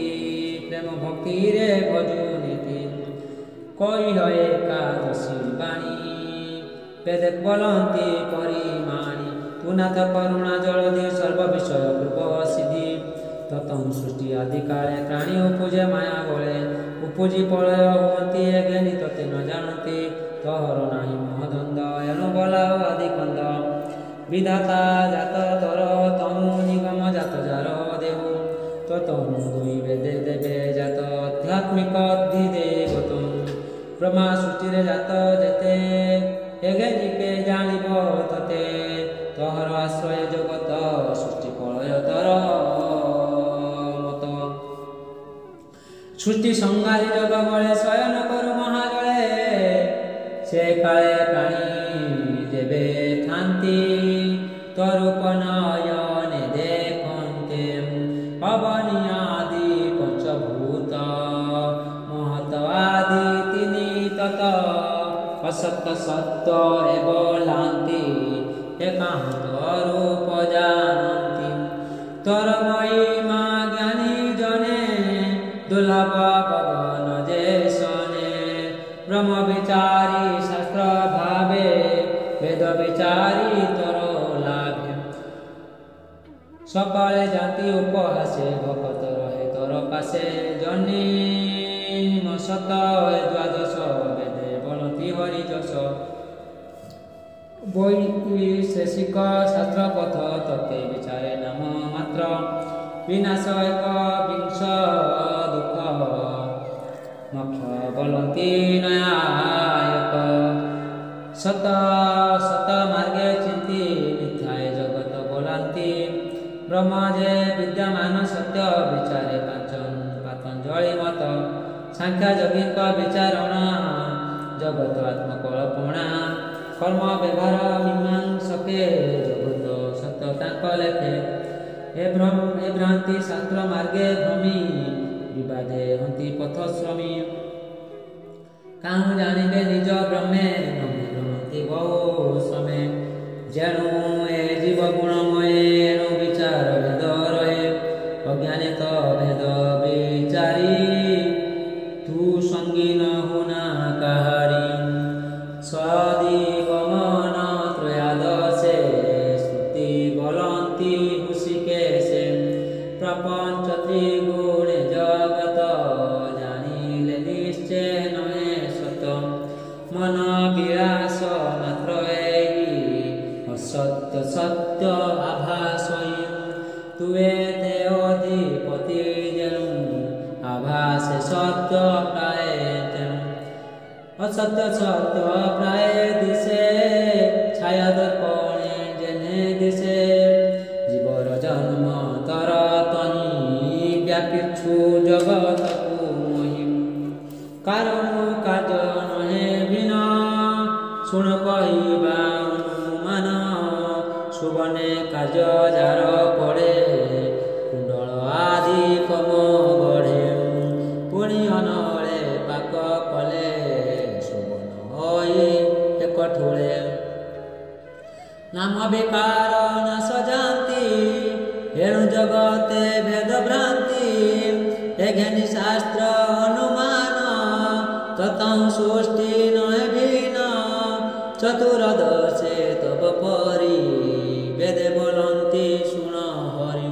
प्रेम भक्ति रे भजुनीति कई है एकादशी बाणी वेद बोलती परिमाणी तु नाथ करुणा जलधि सर्व विषय पूर्व सिद्धि ततम सृष्टि आदि काले प्राणी उपजे माया बळे उपजी प्रलय हुअन्ति ज्ञानी तते न जानती तोहर नाही महदंड एनु बोलाओ आदि कंद विधाता जात तोर तमु निगम जात जार देहु ततनु दुई वेदे देवे जात आध्यात्मिक अधिदेवतम ब्रह्मा सृष्टि रे जात जेते एगे निके जानिब तते तोहर आश्रय जगत सृष्टि प्रलय तर मत सृष्टि संहारी जग बळे शयन करु महाजळे से काले प्राणी जेबे थांती तरूप नयने देखन्ते अवनियादि पंचभूत महत आदि तिनि तत असत सत्य रे बोलांती एकांत रूप जानती तोर महिमा ज्ञानी जने दुर्लभ पवन जे सने ब्रह्म विचारी शास्त्र भावे वेद विचारी तोर लाभे सकाले जाति उपहासे भक्त रहे तोर पासे जनी मसत द्वादश वेदे बोलती हरि जस वैशेषिक शास्त्र पथ तत्ते विचारे नाम मात्र विनाश एक विंश दुख मोक्ष बोलती नयायक सत सत मार्गे चिंती मिथ्याय जगत बोलांती ब्रह्म जे विद्यमान सत्य विचारे पातंजलि मत सांख्य योगिक विचारणा जगत आत्मकल्पना कर्म व्यवहार मीमांसके जगत सत्य तांक लेखे ए भ्रांति शास्त्र मार्गे भ्रमी विवादे हंती पथश्रमी काहु जानिबे निज ब्रह्मे भ्रमंती बहु श्रमे जेणु ए जीव गुणमय एणु विचार भेद रहे अज्ञानित भेद विचारी तू संगी न होना कहारी स्वादीव मन त्रयादशे स्तुति बोलंती हुसिकेशे प्रपंच त्रिगुणे जगत जानिले निश्चय नहे सत मन विलास मात्र असत्य सत्य आभासई तुए ते अधिपति जेनु आभासे सत्य प्राय तेनु असत्य सत्य प्राय दिशे छाया दर्पणे जेने दिशे जीवर जन्म तर तनी व्यापिछु जगत को मोहि कारण कार्य नहे बिना शुण कहिबा अनुमान सुबने कार्य जार पड़े कुंडल आदि कम बढ़े पुणी अनले पाक कले सुबन होई एक ठोले नाम बेकार नाश जानती एणु जगते भेद भ्रांति एघेनि शास्त्र अनुमान ततं सृष्टि नहे भिन्न चतुर्दशे तब परी वेदे बोलंती शुण हरि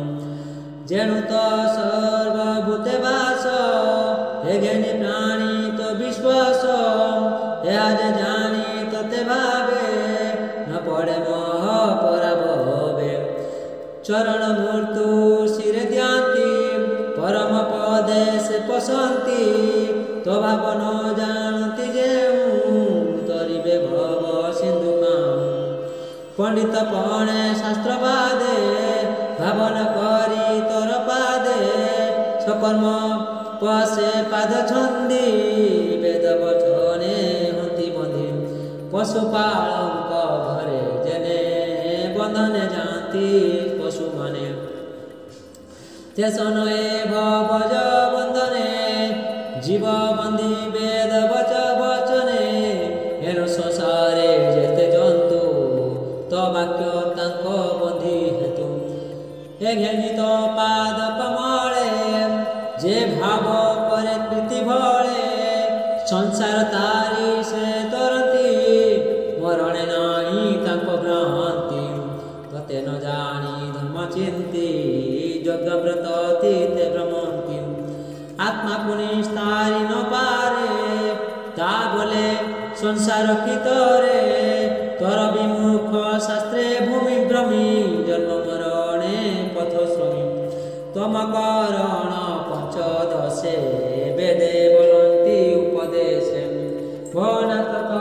जेणु तो सर्वभूते वास एघेनि प्राणी तो विश्वास आज जानी तते भावे न पड़े मोह पराभवे चरण मूर्तु शिरे ध्यान्ति परम पदे से पसंती तो भाव न जानती जेऊ तरिबे भव सिंधु पंडित पणे शास्त्रवादे भावना करी तोर पादे सकर्म पसे पाद छंदी वेद वचने हंती बंधी पशुपालक घरे जेने बंधने जाती पशु माने तेसन एव भज बंधने जीव बंधी वेद वच वचने एणु संसारे जेते जंतु तो वाक्य तांको बंधी हेतु एघेनि तो पाद कमले जे भाव करे प्रीति भले संसार तारी से तरती मरणे नाही तांको भ्रांति तते न जानी धर्म चिंती यज्ञ व्रत तीते भ्रमंती आत्मा पुनिस तारी न पारे ता बोले संसार कितरे तोर विमुख शास्त्रे भूमि भ्रमी जन्म मरणे पथश्रमी तम करण पंचदशे वेदे बोलंती उपदेशे भनात्मक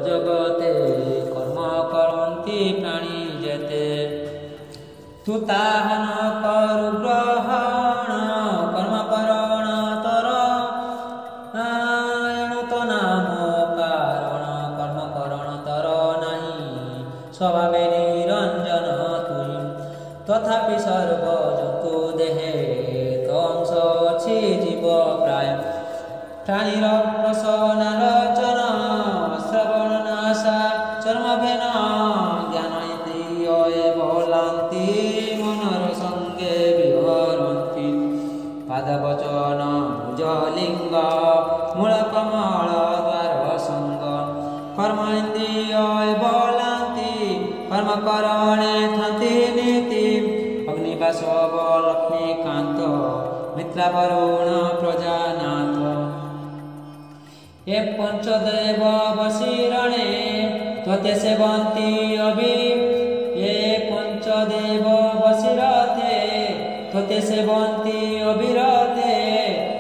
जगते कर्म करंती प्राणी जेते तु ताहन करु ग्रहण कर्म करण तर एणु तो नाम कारण कर्म करण तर नहीं स्वभावे निरंजन तुई तथापि सर्व जंतु देहे तंश अछि जीव प्राय प्राणीर रसना रचना श्रवण नाशा चर्म भेन ज्ञान लिंग मूल कमल द्वार संग कर्म इंद्रिय बोलांती कर्म करणे थांती नीति अग्निवास लक्ष्मीकांत मित्रा वरुण प्रजानाथ ये पंचदेव वशिरणे त्वते सेवन्ति अभि ये पंचदेव वशिरथे त्वते सेवन्ति अभिरथे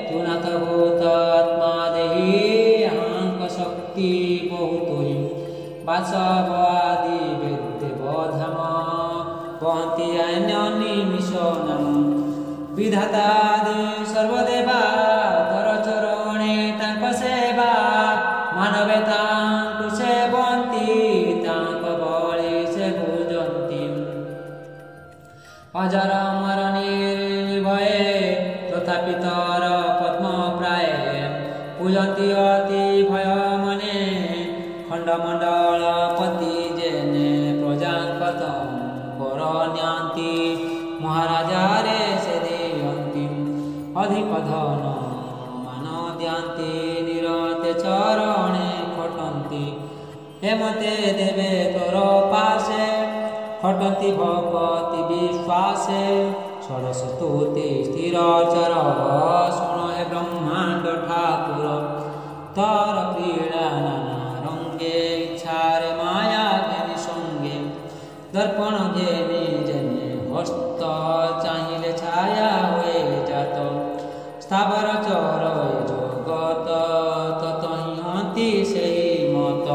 तु नाथ भूत आत्मा देहि अहंक शक्ति बहुतोहि वासव आदि वेदेव धाम वहन्ति अन्यनिमिषनम् विधातादि सर्वदेवा तर चरणे तांक सेवा मानवे तांकु सेवन्ति तांक बळे से भुजन्ति अजर अमर निर्भये तथापि तर पद्म प्राय पूजन्ति अति भय मने खण्डमण्डल पति जेने प्रजांकतं वरण्यन्ति महाराजा रे से देयन्ति अधिक धन मान द्यान्ति निरते चरणे खटन्ति हेमते देवे तोर पाशे खटन्ति भक्ति विश्वासे षोडश स्तुति स्थिर चर शुण हे ब्रह्मांड ठाकुर तर क्रीड़ा नाना रंगे इच्छारे माया घेनि संगे दर्पण घेनि जेने हस्त चाहिए छाया हुए जात स्थावर चर जगत ततहि हंति सेहि मत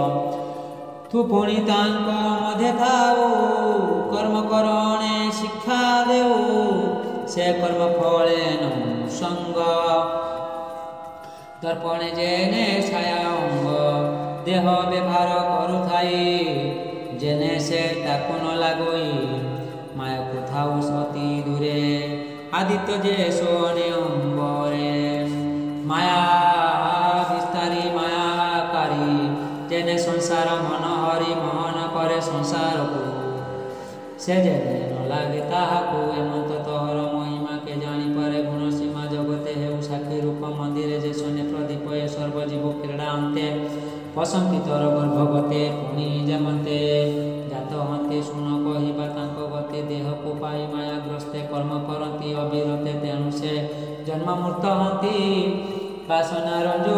तु पुणी तांक मध्य थाऊ कर्म करणे शिक्षा देऊ से कर्म फले न संग दर्पणे जेने छाया अंग देह व्यवहार करुथाई जेने से ताकु न लागोई माया कोथाऊ सती दूरे आदित्य जे सोने अंबरे माया विस्तारी मायाकारी जेने संसार मन हरि मोहन करे संसार को से जेने न लागे ताहाकु एमंत तोहर महिमा के जानी पारे गुण सीमा जगते हेउ साक्षी रूप मंदिरे जे सोने प्रदीप ए सर्वजीव क्रीड़ा अंते पसंती तोर गर्भवते पुणी जमते जात हंते सुन कहिबा तांक गते देह को पाई मायाग्रस्ते कर्म करती अविरते तेणु से जन्म मूर्त हंती वासना रंजो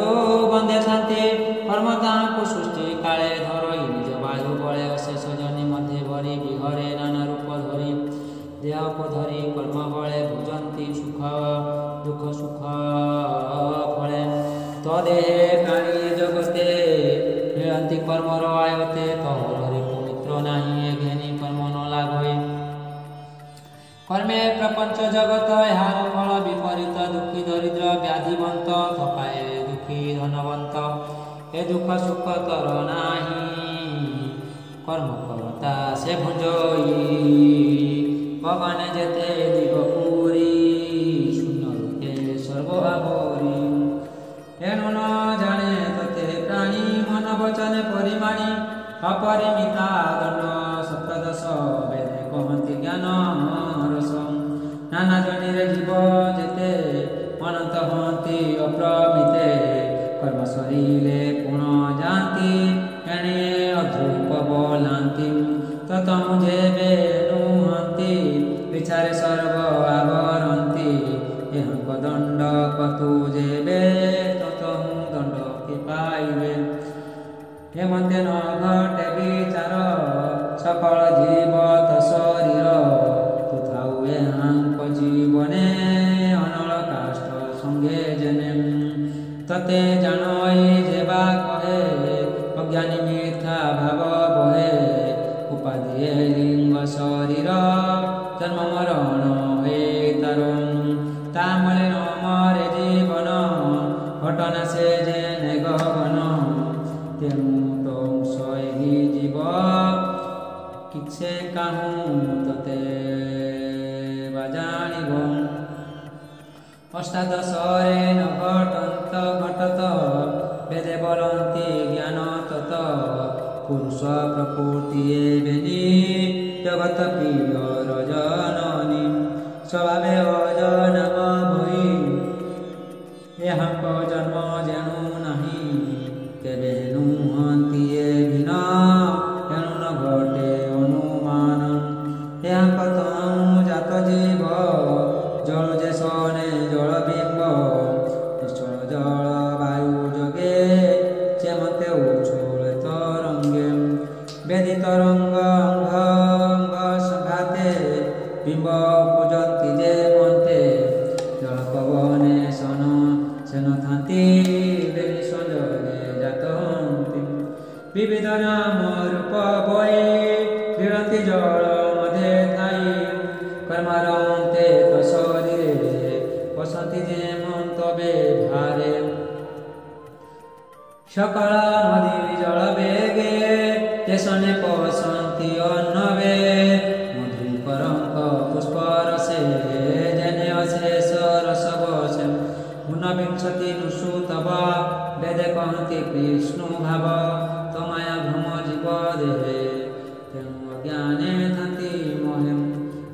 बंदे शांति कर्म तांको सृष्टि काले धरई निज वायु बले अशेष जनि मध्य भरी विहरे नाना रूप धरी देह को धरी कर्म बले भुजंती सुख दुख सुख फले तदेहे प्राणी जगते मिलंती कर्मर आयते तोहर पवित्र नाही घेनी कर्म न लागोई कर्मे प्रपंच जगत यार फल विपरीत दुखी दरिद्र व्याधिवंत थकाए दुखी धनवंत ए दुख सुख तर नाही कर्म करता से भुंजई भगवान जेते दिग पूरी शून्य रूपे सर्वभावरी एनु न जाने तते प्राणी मन वचन परिमाणी अपरिमिता दंड सप्तदश वेदे कहन्ति ज्ञान रस नाना जनिरे जीव जेते अनंत हंति अप्रमिते कर्म शरीरे पुण जानती एणे अध्रुप बोलांति ततमु जेबे नुहंति विचारे सर्व आवरंति एहंक दंड कतु जेबे ततमु दंड कि पाइबे हेमंते न घटे विचार सकल जीवत शरीर तुथाऊ एहांक जीवने अनल काष्ठ संगे जने तते जानई जेबा कहे अज्ञानी मिथ्या भाव बहे उपाधि लिंग शरीर जन्म मरण हे तारम तामले न मरे जीवन घटना से जेने गगन तेणु तुम सही जीव किसे कहूँ तते बजाणिब अष्टादशरे न घटंत घटत वेदे बोलन्ति ज्ञान तत पुरुष प्रकृति बेनी जगत प्रिय रजननी स्वभावे अजनम भई यह जन्म ଧର୍ମ ଯେଣୁ ନାହିଁ କେବେ ନୁହନ୍ତି ଏ ଭିନ୍ନ ଏଣୁ ନ ଘଟେ ଅନୁମାନ ଏହାଙ୍କ ତନୁ ଜାତ ଜୀବ ଜଳ ଯେ ସନେ ଜଳ ବିମ୍ବ ନିଶ୍ଚଳ ଜଳ ବାୟୁ ଯୋଗେ ଯେମତେ ଉଚ୍ଛୁଳ ତରଙ୍ଗେ ବେଦି ତରଙ୍ଗ ଅଙ୍ଗ ସଂଘାତେ ବିମ୍ବ ପୂଜନ୍ତି ଯେ ମନ୍ତେ ଜଳ ପବନେ ସେନ ଥାନ୍ତି ବେନି ସଂଯୋগে ଜାତ ହନ୍ତି ବିବିଧ ନାମ ରୂପ ବହି କ୍ରୀଡ଼ନ୍ତି ଜଳ ମଧ୍ୟେ ଥାଇ କର୍ମାରନ୍ତେ ଶରୀରେ ବସନ୍ତି ଯେ ମନ୍ତବେ ଭାରେ ସକଳ ନଦୀ ଜଳ ବେগে ତେସନେ ପଶନ୍ତି ଅନ୍ନବେ ମଧୁକରଙ୍କ ପୁଷ୍ପ ରସେ ଯେନେ ଅଶେଷ ରସ ବସେ ଊନବିଂଶତି ନୁଷୁ ତବ ବେଦେ କହନ୍ତି ବିଷ୍ଣୁ ଭାବ ତମାୟା ଭ୍ରମ ଜୀବ ଦେହେ ତେଣୁ ଅଜ୍ଞାନେ ଥାନ୍ତି ମହେ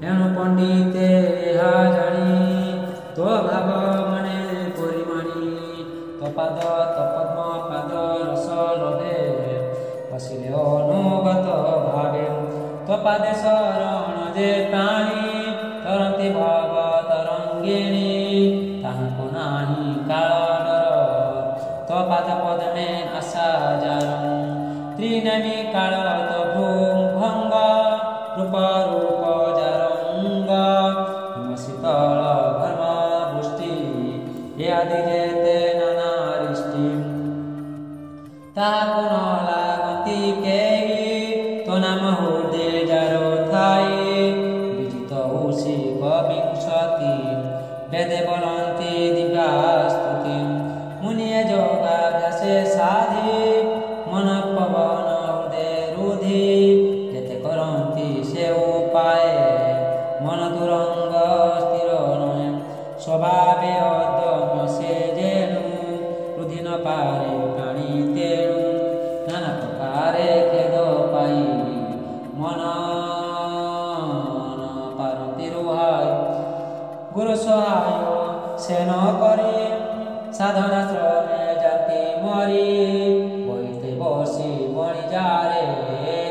ଏଣୁ ପଣ୍ଡିତେ ଏହା ଜାଣି ତୋ ଭାବ ମନେ ପରିମାଣି ତୋ ପାଦ ତୋ ପଦ୍ମ ପାଦ ରସ ଲୋଭେ ବସିଲେ ଅନୁଗତ ଭାବେ ତୋ ପାଦେ ଶରଣ ଯେ ପ୍ରାଣୀ ତରନ୍ତି ଭବ ତରଙ୍ଗିଣୀ ତାହାକୁ ନାହିଁ କାଳ ଡର ତୋ ପାଦ ପଦ୍ମେ ଆଶା ଜାରଂ ତ୍ରିନେମି କାଳ ତୋ ଭୃଙ୍ଗ ରୂପ ରୂପ ଜାରଙ୍ଗ ହିମ ଶୀତଳ ଘର୍ମ ବୃଷ୍ଟି ଏ ଆଦି ଯେତେ ନାନା ରିଷ୍ଟି ତାହାକୁ ନ ଲାଗନ୍ତି କେହି ତୋ ନାମ ହୃଦେ ଯାର ଥାଇ ବିଜିତ ଉଷି ବିଂଶତି ବେଦେ ବୋଲନ୍ତି ଦିବ୍ୟାସ୍ତୁତି ମୁନିଏ ଯୋଗାଭ୍ୟାସେ ସାଧି ମନ ପବନ ହୃଦେ ରୁଧି ଯେତେ କରନ୍ତି ସେ ଉପାୟ ମନ ଦୁରଙ୍ଗ ସ୍ଥିର ନୁହେଁ ସ୍ୱଭାବେ ଅଦମ୍ୟ ସେ ଯେଣୁ ରୁଧି ନ ପାରେ ପ୍ରାଣୀ ତେଣୁ ନାନା ପ୍ରକାରେ ଖେଦ ପାଇ ମନ ପାରନ୍ତି ରୁହାଇ ଗୁରୁ ସହାୟ ସେ ନ କରି ସାଧନା ଶ୍ରମେ ଜାତି ମରି ବହିତେ ବସି ବଣିଜାରେ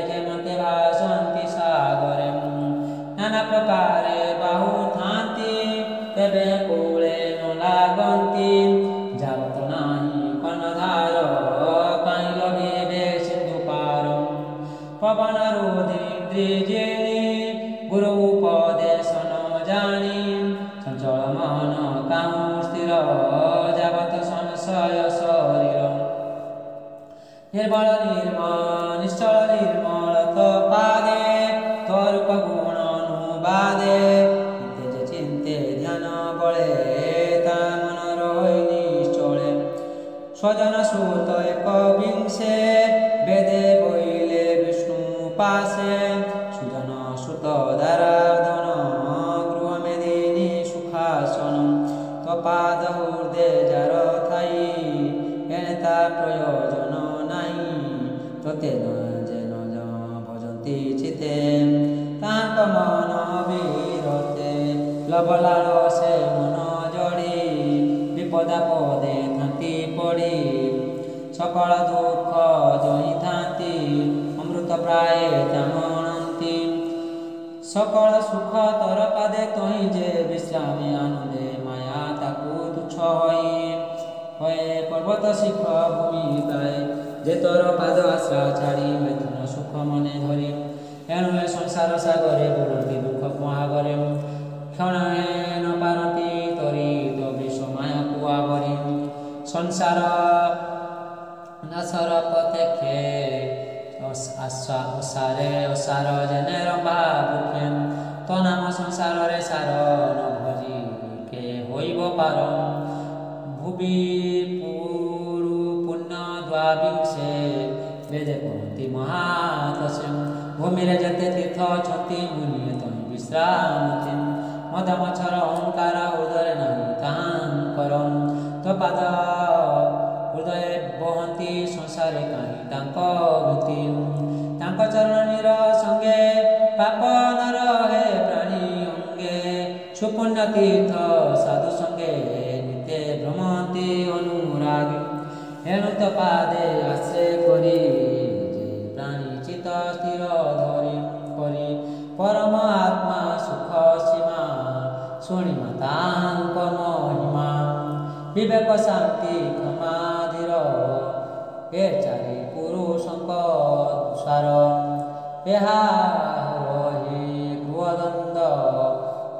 ଯେମତେ ଭାସନ୍ତି ସାଗରେ ନାନା ପ୍ରକାରେ ବାହୁ ଥାନ୍ତି ତେବେ କୂଳେ ନ ଲାଗନ୍ତି ଯାବତ ନାହିଁ କର୍ଣ୍ଣଧାର କାହିଁ ଲଗିବେ ସିନ୍ଧୁ ପାର ପବନ ରୁଦ୍ରି ଗୁରୁ ଉପଦେଶ ନ ଜାଣି ଚଞ୍ଚଳ ମନ କାହୁଁ ସ୍ଥିର ଯାବତ ସଂଶୟ ଶରୀର ନିର୍ମଳ ନିଶ୍ଚଳ ନିର୍ମଳ ତ ପାଦେ ତୋରୂପ ଗୁଣ ଅନୁବାଦେ ଯେ ଚିନ୍ତେ ଧ୍ୟାନ ବଳେ ତା ମନ ରହି ନିଶ୍ଚଳେ ସ୍ୱଜନ ସୁତ ଏକ ବିଂଶେ ବେଦେ ବଇଲେ ବିଷ୍ଣୁ ପାଶେ ସୁଜନ ସୁତ ଦାରାଧନ ଗୃହ মেদিনী সুখাসন তপাদ ঊর্ধ্বে যার থাই এনে তা প্রয়োজন নাই তোতে যেন ভজନ୍ତି চিতে তাଙ୍କ মন বিরতে লবলাল সে মন জড়ি বিপদাপদে থাନ୍ତି পড়ি সকল দুঃখ জহি থাନ୍ତି অমৃত প্রায় জানନ୍ତି সকল সুখ তর পাদে তহি যে বিশ্রামে আনন্দে মায়া তাকু তুচ্ছ হয়ে পর্বত শিখ ভূমি গায়ে যে তোর পাদ আশ্রা ছাড়ি মিথুন সুখ মনে ধরি এণু এ সংসার সাগরে বুড়তি দুঃখ মহাগরে ক্ষণ ন পারতি তরি তো বিষ মায়া কুয়াবরি সংসার নাসর পথে ওসারে ওসার যেনে রম্ভা বুকে তো নাম সংসারে সার ন ভজি কে হইব পার ভুবি পুরু পুণ্য দ্বাবিংশে বেদে কহନ୍ତି মহাতসে ভূমিরে যেতে তীর্থ অছନ୍ତି মুনি তহি বিশ্রামতি মদ মছর অহংକାର হୃଦୟରେ ନାହିଁ ତାହାଙ୍କର ତ ପାଦ ହୃଦୟରେ ବହନ୍ତି ସଂସାରେ କାହିଁ ତାଙ୍କ ଭୀତି ତାଙ୍କ ଚରଣୀର ସଙ୍ଗେ ପାପ ନ ରହେ ପ୍ରାଣୀ ଅଙ୍ଗେ ସୁପୁଣ୍ୟ ତୀର୍ଥ ସାଧୁ ସଙ୍ଗେ ନିତେ ଭ୍ରମନ୍ତି ଅନୁରାଗ লাগি এণু তো পাদে আশ্রে করি যে প্রাণী চিত স্থির ধরি করি পরম আত্মা সুখ সীমা শুଣିমা তাଙ୍କ মহিমা ବିବେକ ଶାନ୍ତି କ୍ଷମା ଧୀର ଏ ଚାରି ପୁରୁଷଙ୍କ ସାର ଏହା ରହି ଗୃହଦଣ୍ଡ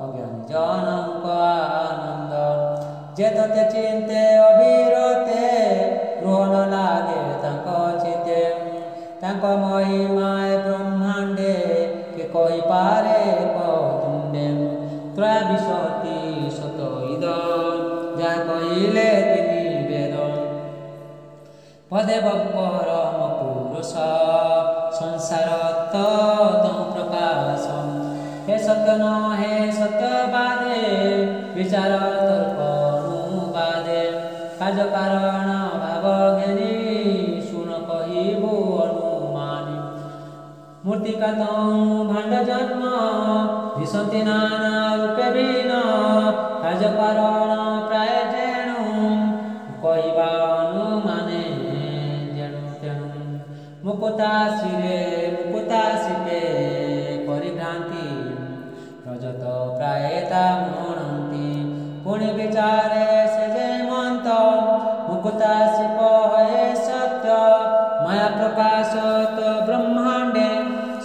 ଅଜ୍ଞାନୀ ଜନଙ୍କ ଆନନ୍ଦ ଯେ ତତେ ଚିନ୍ତେ ଅବିରତେ ଗୃହ ନ ଲାଗେ ତାଙ୍କ ଚିତେ ତାଙ୍କ ମହିମା ବ୍ରହ୍ମାଣ୍ଡେ କେ କହିପାରେ ତୁଣ୍ଡେ ତ୍ରୟବିଂଶତି ଶତ ଇଦ ଯାହା କହିଲେ ତିନି ବେଦ ପଦେବ ପରମ ପୁରୁଷ ସଂସାର ତୁ ପ୍ରକାଶ हे सत्य न हे सत्यवादे विचार तर्क अनुवादे कार्य कारण भाव ज्ञानी शुण कहबू अनुमानी मूर्तिका भाण्ड जन्म दिशन्ति नाना रूपे भिन्न कार्य कारण प्राय जेणु कहवा अनुमाने जेणु तेणु मुकुता शिवे परिभ्रांति रजत प्राय मणंती पुण्य विचारे से जयमंत मुकुता शिव हे सत्य माया प्रकाश तो ब्रह्मांडे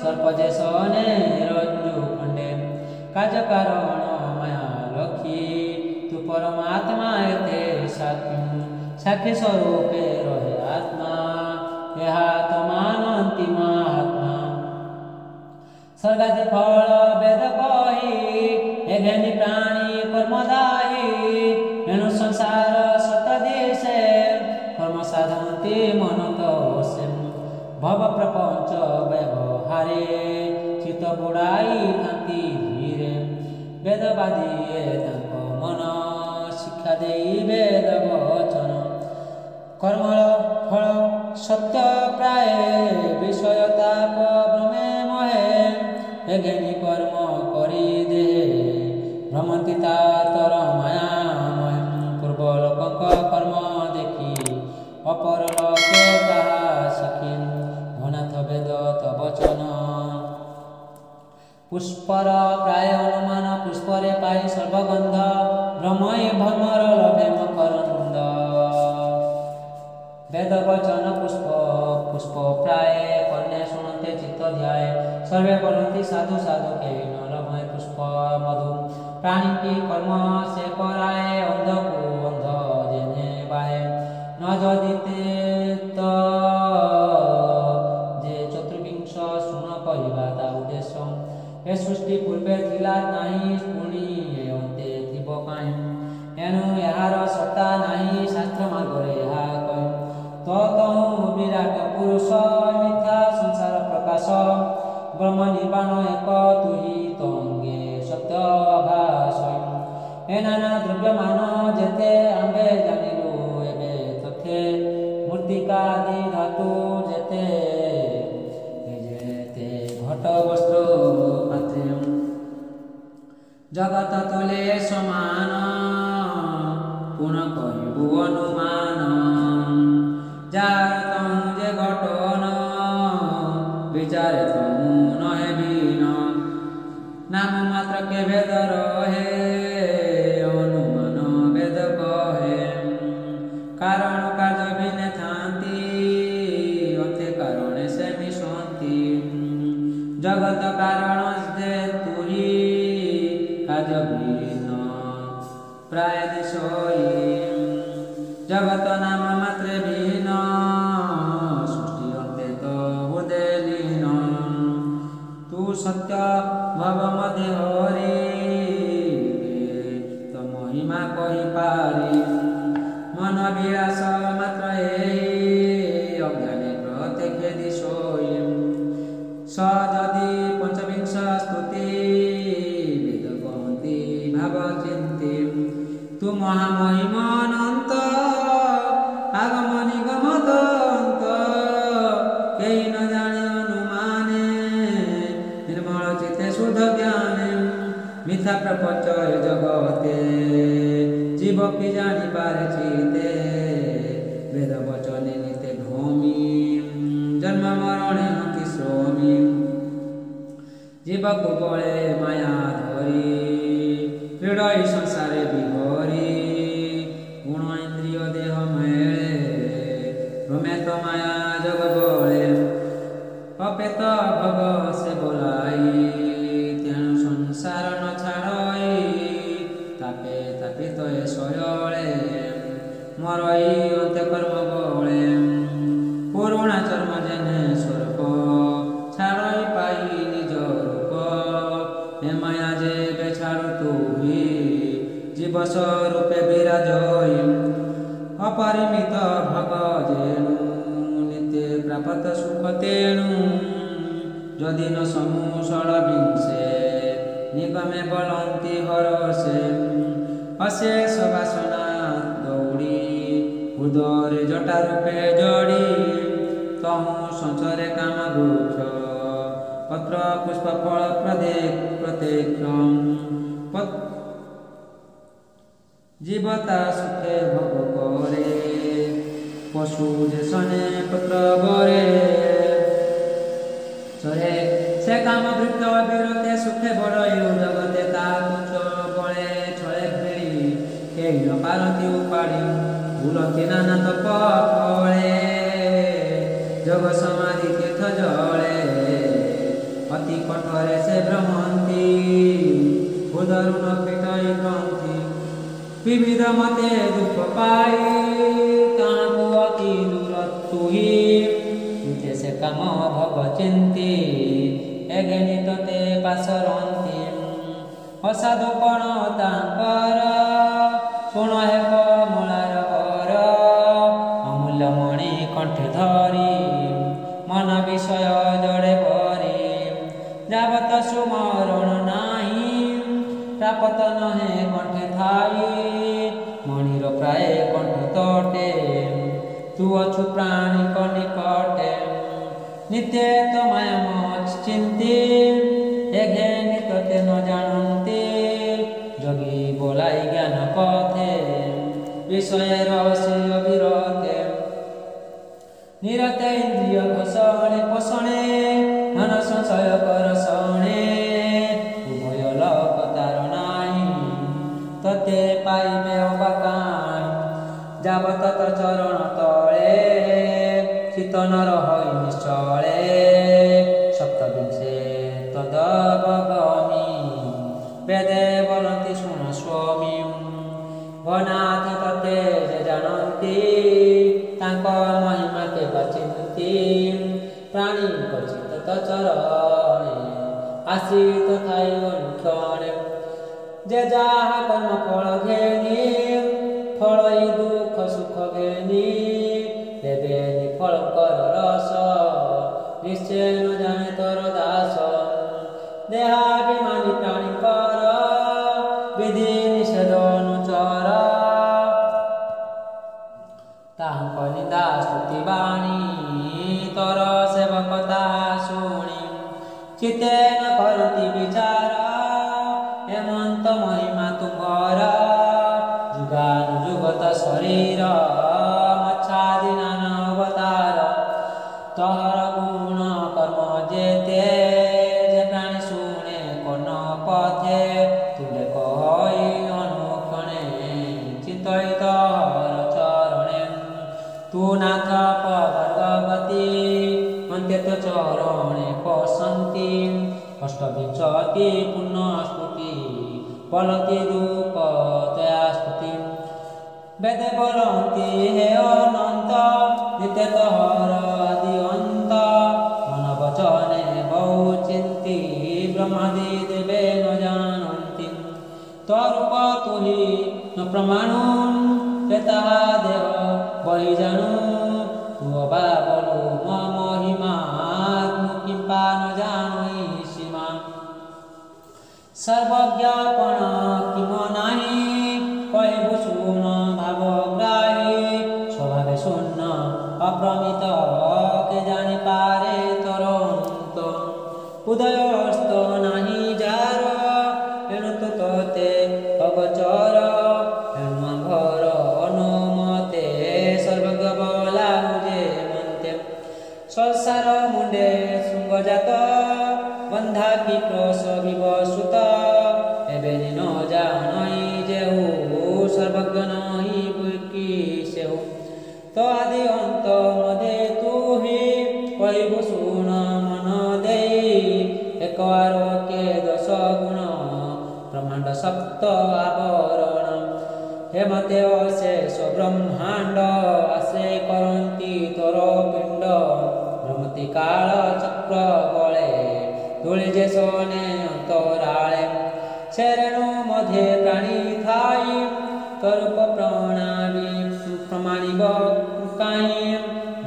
सर्पजे सने रज्जु खंडे कार्य कारण माया लखी तू परमात्मा एते साक्षी स्वरूपे रहे आत्मा यह तो मानंती महात्मा स्वर्गादि फल वेद कही एघेनी प्राणी कर्मदायी एणु संसार सत दिशे कर्म साधनती मन कसे भव प्रपंच व्यवहारे चित्त बुड़ाई खाती धीरे वेदवादी मन शिक्षा दे वेद वचन कर्म फल सत्य प्राय विषयताप भ्रमे महे एघेनी कर्म करी दे भ्रमंती तर मायामय पूर्व लोक कर्म देखी अपर लोके ताहा शिखी घनाथ वेद वचन पुष्पर प्राय अनुमान पुष्परे पाई सर्वगंध ब्रह्मय भ्रमर लभे मकरंद वेद वचन पुष्प प्राय कन्या शुणते चित्त ध्याय सर्वे बनती साधु साधु के न लभय पुष्प मधु प्राणी की कर्म से कराए अंध को अंध जेने बाहे न जदिते तो जे चतुर्विंश शुण कहवा ता उद्देश्य ए सृष्टि पूर्वे थिला नाही पुणी अंते थिब काई एनु यार सत्ता नाही शास्त्र मार्गरे हा कहि ततहु विराट पुरुष मिथ्या संसार प्रकाश ब्रह्म निर्वाण एक तुही तंगे सत्य आभास ए नाना द्रव्यमान जेते आंबे जानिलु एबे तथे मूर्तिका आदि धातु जेते घट वस्त्र पात्रे जगत तले समान पुन कहबू अनुमान जार जे घटन विचारे नहे बीन नाम मात्र के भेद रहे अनुमान वेद कहे कारण कार्य भिन्न थांती अंते कारण से मिशंती जगत कारण जे तुही कार्य भिन्न प्राय दिशोई जगत नाम मात्र भिन्न सृष्टि अंते तो हृदय लीन तू सत्य भव मध्य हरि तो महिमा कही पारी मन विलास मात्र अज्ञाने प्रत्यक्ष दिशोई स जदि पंचविंश स्तुति वेद कहती भाव चिंती तू महामहिमानंत आगमनी गमदंत केही न जाने अनुमाने निर्मल चित्ते शुद्ध ज्ञाने मिथ्या प्रपंच जगते जीव की जानी पारे चिते ମରଣେ ହନ୍ତି ସ୍ୱାମୀ ଯିବାକୁ ବଳେ ମାୟା ଧରି କ୍ରୀଡ଼ଇ ସଂସାରେ ବିହରି ଗୁଣ ଇନ୍ଦ୍ରିୟ ଦେହ ମେଳେ ଭ୍ରମେ ତ ମାୟା ଜଗ ବଳେ ଅପେତ ଭଗ ସେ ବୋଲାଇ ତେଣୁ ସଂସାର ନ ଛାଡ଼ଇ ତାପେ ତାପିତ ଏ ଶୟଳେ ମରଇ ଅନ୍ତେ କର୍ମ ବଳେ ପୁରୁଣା ଚର୍ମ ଜେନେ ସ୍ୱରୂପ ଛାଡ଼ଇ ପାଇ ନିଜ ରୂପ ଏ ମାୟା ଯେବେ ଛାଡ଼ୁ ତୁହି ଜୀବ ସ୍ୱରୂପେ ବିରାଜଇ ଅପରିମିତ ଭଗ ଯେଣୁ ନିତ୍ୟ ପ୍ରାପତ ସୁଖ ତେଣୁ ଯଦି ନ ସମୂଷଳ ବିଂଶେ ନିଗମେ ବଲନ୍ତି ହରସେ ଅଶେଷ ବାସନା ଦୌଡ଼ି ହୃଦୟରେ ଜଟା ରୂପେ ଜଡ଼ି ତହୁଁ ସଞ୍ଚରେ କାମ ବୃକ୍ଷ ପତ୍ର ପୁଷ୍ପ ଫଳ ପ୍ରତ୍ୟକ୍ଷ জীবতা সুখে ভোগ করে পশু যে শনে পুত্র বরে চরে সে কাম বৃক্ষ বিরতে সুখে বড় জগতে তা তুচ্ছ বলে ছড়ে ফেরি কেই ন পারতি উপাড়ি ভুলতি নানা তপ ফলে যোগ সমাধি তীর্থ জলে অতি কঠোরে সে ভ্রমন্তি উদরুণ পিটই গ্রন্থি विविध मते दुख पाई ताहाकु अति दूर तुही नित्य से काम भव चिंती एगेनि तोते पासरंती असाधु कोण तांकर शुण हे कमलार वर अमूल्य मणि कंठे धरी मन विषय जड़े भरी जावत सुमरण नाही प्रापत नहे कंठे थाई मणिर प्राय कंठ तटे तू अछु प्राणी निकटे नित्य तो माया चिंती एघेनि तोते न जानती जोगी बोलाई ज्ञान पथे विषय रसे अविरते निरते इंद्रिय घोषणे पोषणे मन संशय करसणे उभय लोक तारणाई तते पाइबे अबाकाई जावत तो चरण तले शीतन रही निश्चले सप्तविंशे तदवगमी वेदे बोलती शुण स्वामी घनाथि तते जे जानती तांक महिमा के बचिंती प्राणी कचित तो चरणे आश्रित थाई अनुक्षणे जे जाहा कर्म फल घेनी फलई दुख सुख घेनी देवेनि फल कर रस निश्चय न जाने तोर दास देहाभिमानी प्राणी कर विधि निषेध अनुचर ताहांक निंदा स्तुति बाणी तोर सेवकता शुणी चित्ते न करती विचार हेमंत महिमा तुंगर जुगानुजुगत शरीर मच्छादि नाना अवतार तोहर गुण कर्म जेते जे प्राणी शुणे कर्ण पथे तुले कहि अनुक्षणे चिंतित हर चरणे तू नाथ भगवती अन्ते तो चरणे पसंती अष्टविंशति पुण्यस्तुति बोलती दुख तया स्तुति वेदे बोलती हे अनंत नित्य तोहर आदि अंत मन वचने बहु चिंती ब्रह्मादि देवे न जानती तोरूप तुही न प्रमाणु ताहा देव बहि जानू तू अबा बोलू म महिमा किंपा न जानई सीमा सर्वज्ञापन किम नाही कहबु सुन भावग्राही स्वभावे शून्य अप्रमित के जानी पारे तरंत उदयस्त नाही जार एणु तो तोते अगचर एणु घर अनुमते सर्वज्ञ बला जे मन्ते संसार ଅନ୍ତ ମଧେ ତୁହି କହିବୁ ଶୁଣ ମନ ଦେଇ ଏକ ଆରୋକେ 10 ଗୁଣ ବ୍ରହ୍ମାଣ୍ଡ ସପ୍ତ ଆବରଣ ହେମତେ ଅଶେଷ ବ୍ରହ୍ମାଣ୍ଡ ଆଶ୍ରୟ କରନ୍ତି ତୋର ପିଣ୍ଡ ଭ୍ରମତି କାଳ ଚକ୍ର ବଳେ ତୁଳି ଯେ ଶୋନେ ଅନ୍ତରାଳେ ସେ ରେଣୁ ମଧେ ପ୍ରାଣୀ ଥାଇ ତରୂପ ପ୍ରମାଣିବ କାହିଁ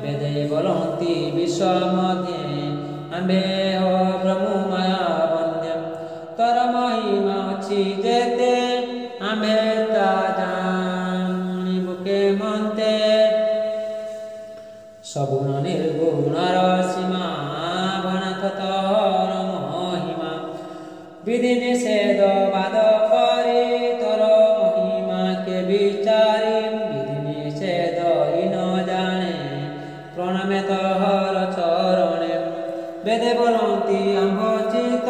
ବେଦେ ବୋଲନ୍ତି ବିଶ୍ୱ ମଧ୍ୟେ ଆମ୍ଭେ ହୋ ବ୍ରହ୍ମ ମାୟା ବନ୍ଦେ ତୋର ମହିମା ଅଛି ଯେତେ ଆମ୍ଭେ ତା ଜାଣିବୁ କେମନ୍ତେ ସଗୁଣ ନିର୍ଗୁଣର ସୀମା ବନାଥ ତୋର ମହିମା ବିଧି ନିଷେଧ ବାଦ କରି ତୋର ମହିମା କେ ବିଚାରି ବିଧି ନିଷେଧ ନ ଜାଣେ ପ୍ରଣମେ ତୋର ଚରଣେ ବେଦେ ବୋଲନ୍ତି ଆମ୍ଭ ଚିତ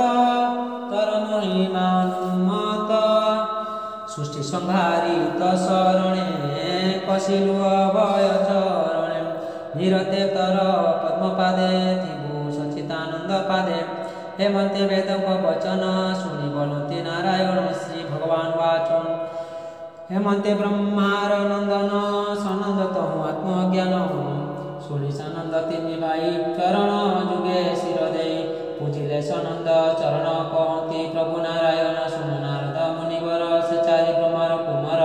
ତୋର ମହିମା ଅନୁମତ ସୃଷ୍ଟି ସଂହାରିତ ଶରଣେ ପଶିଲୁ ଅଭୟ ଚରଣେ ନିରତେ ତୋର ପଦ୍ମପାଦେ ଥିବୁ ସଚିତାନନ୍ଦ ପାଦେ ହେମନ୍ତେ ବେଦଙ୍କ ବଚନ ଶୁଣି ବୋଲନ୍ତି ନାରାୟଣ ଶ୍ରୀ ଭଗବାନ ବାଚ ହେମନ୍ତେ ବ୍ରହ୍ମାର ନନ୍ଦନ ସନନ୍ଦ ତହୁଁ ଆତ୍ମଜ୍ଞାନ ଶୁଣି ସାନନ୍ଦ ତିନି ଭାଇ ଚରଣ ଯୁଗେ ଶିର ଦେଇ ପୂଜିଲେ ସନନ୍ଦ ଚରଣ କହନ୍ତି ପ୍ରଭୁ ନାରାୟଣ ଶୁଣ ନାରଦ ମୁନିବର ସେ ଚାରି ବ୍ରହ୍ମାର କୁମର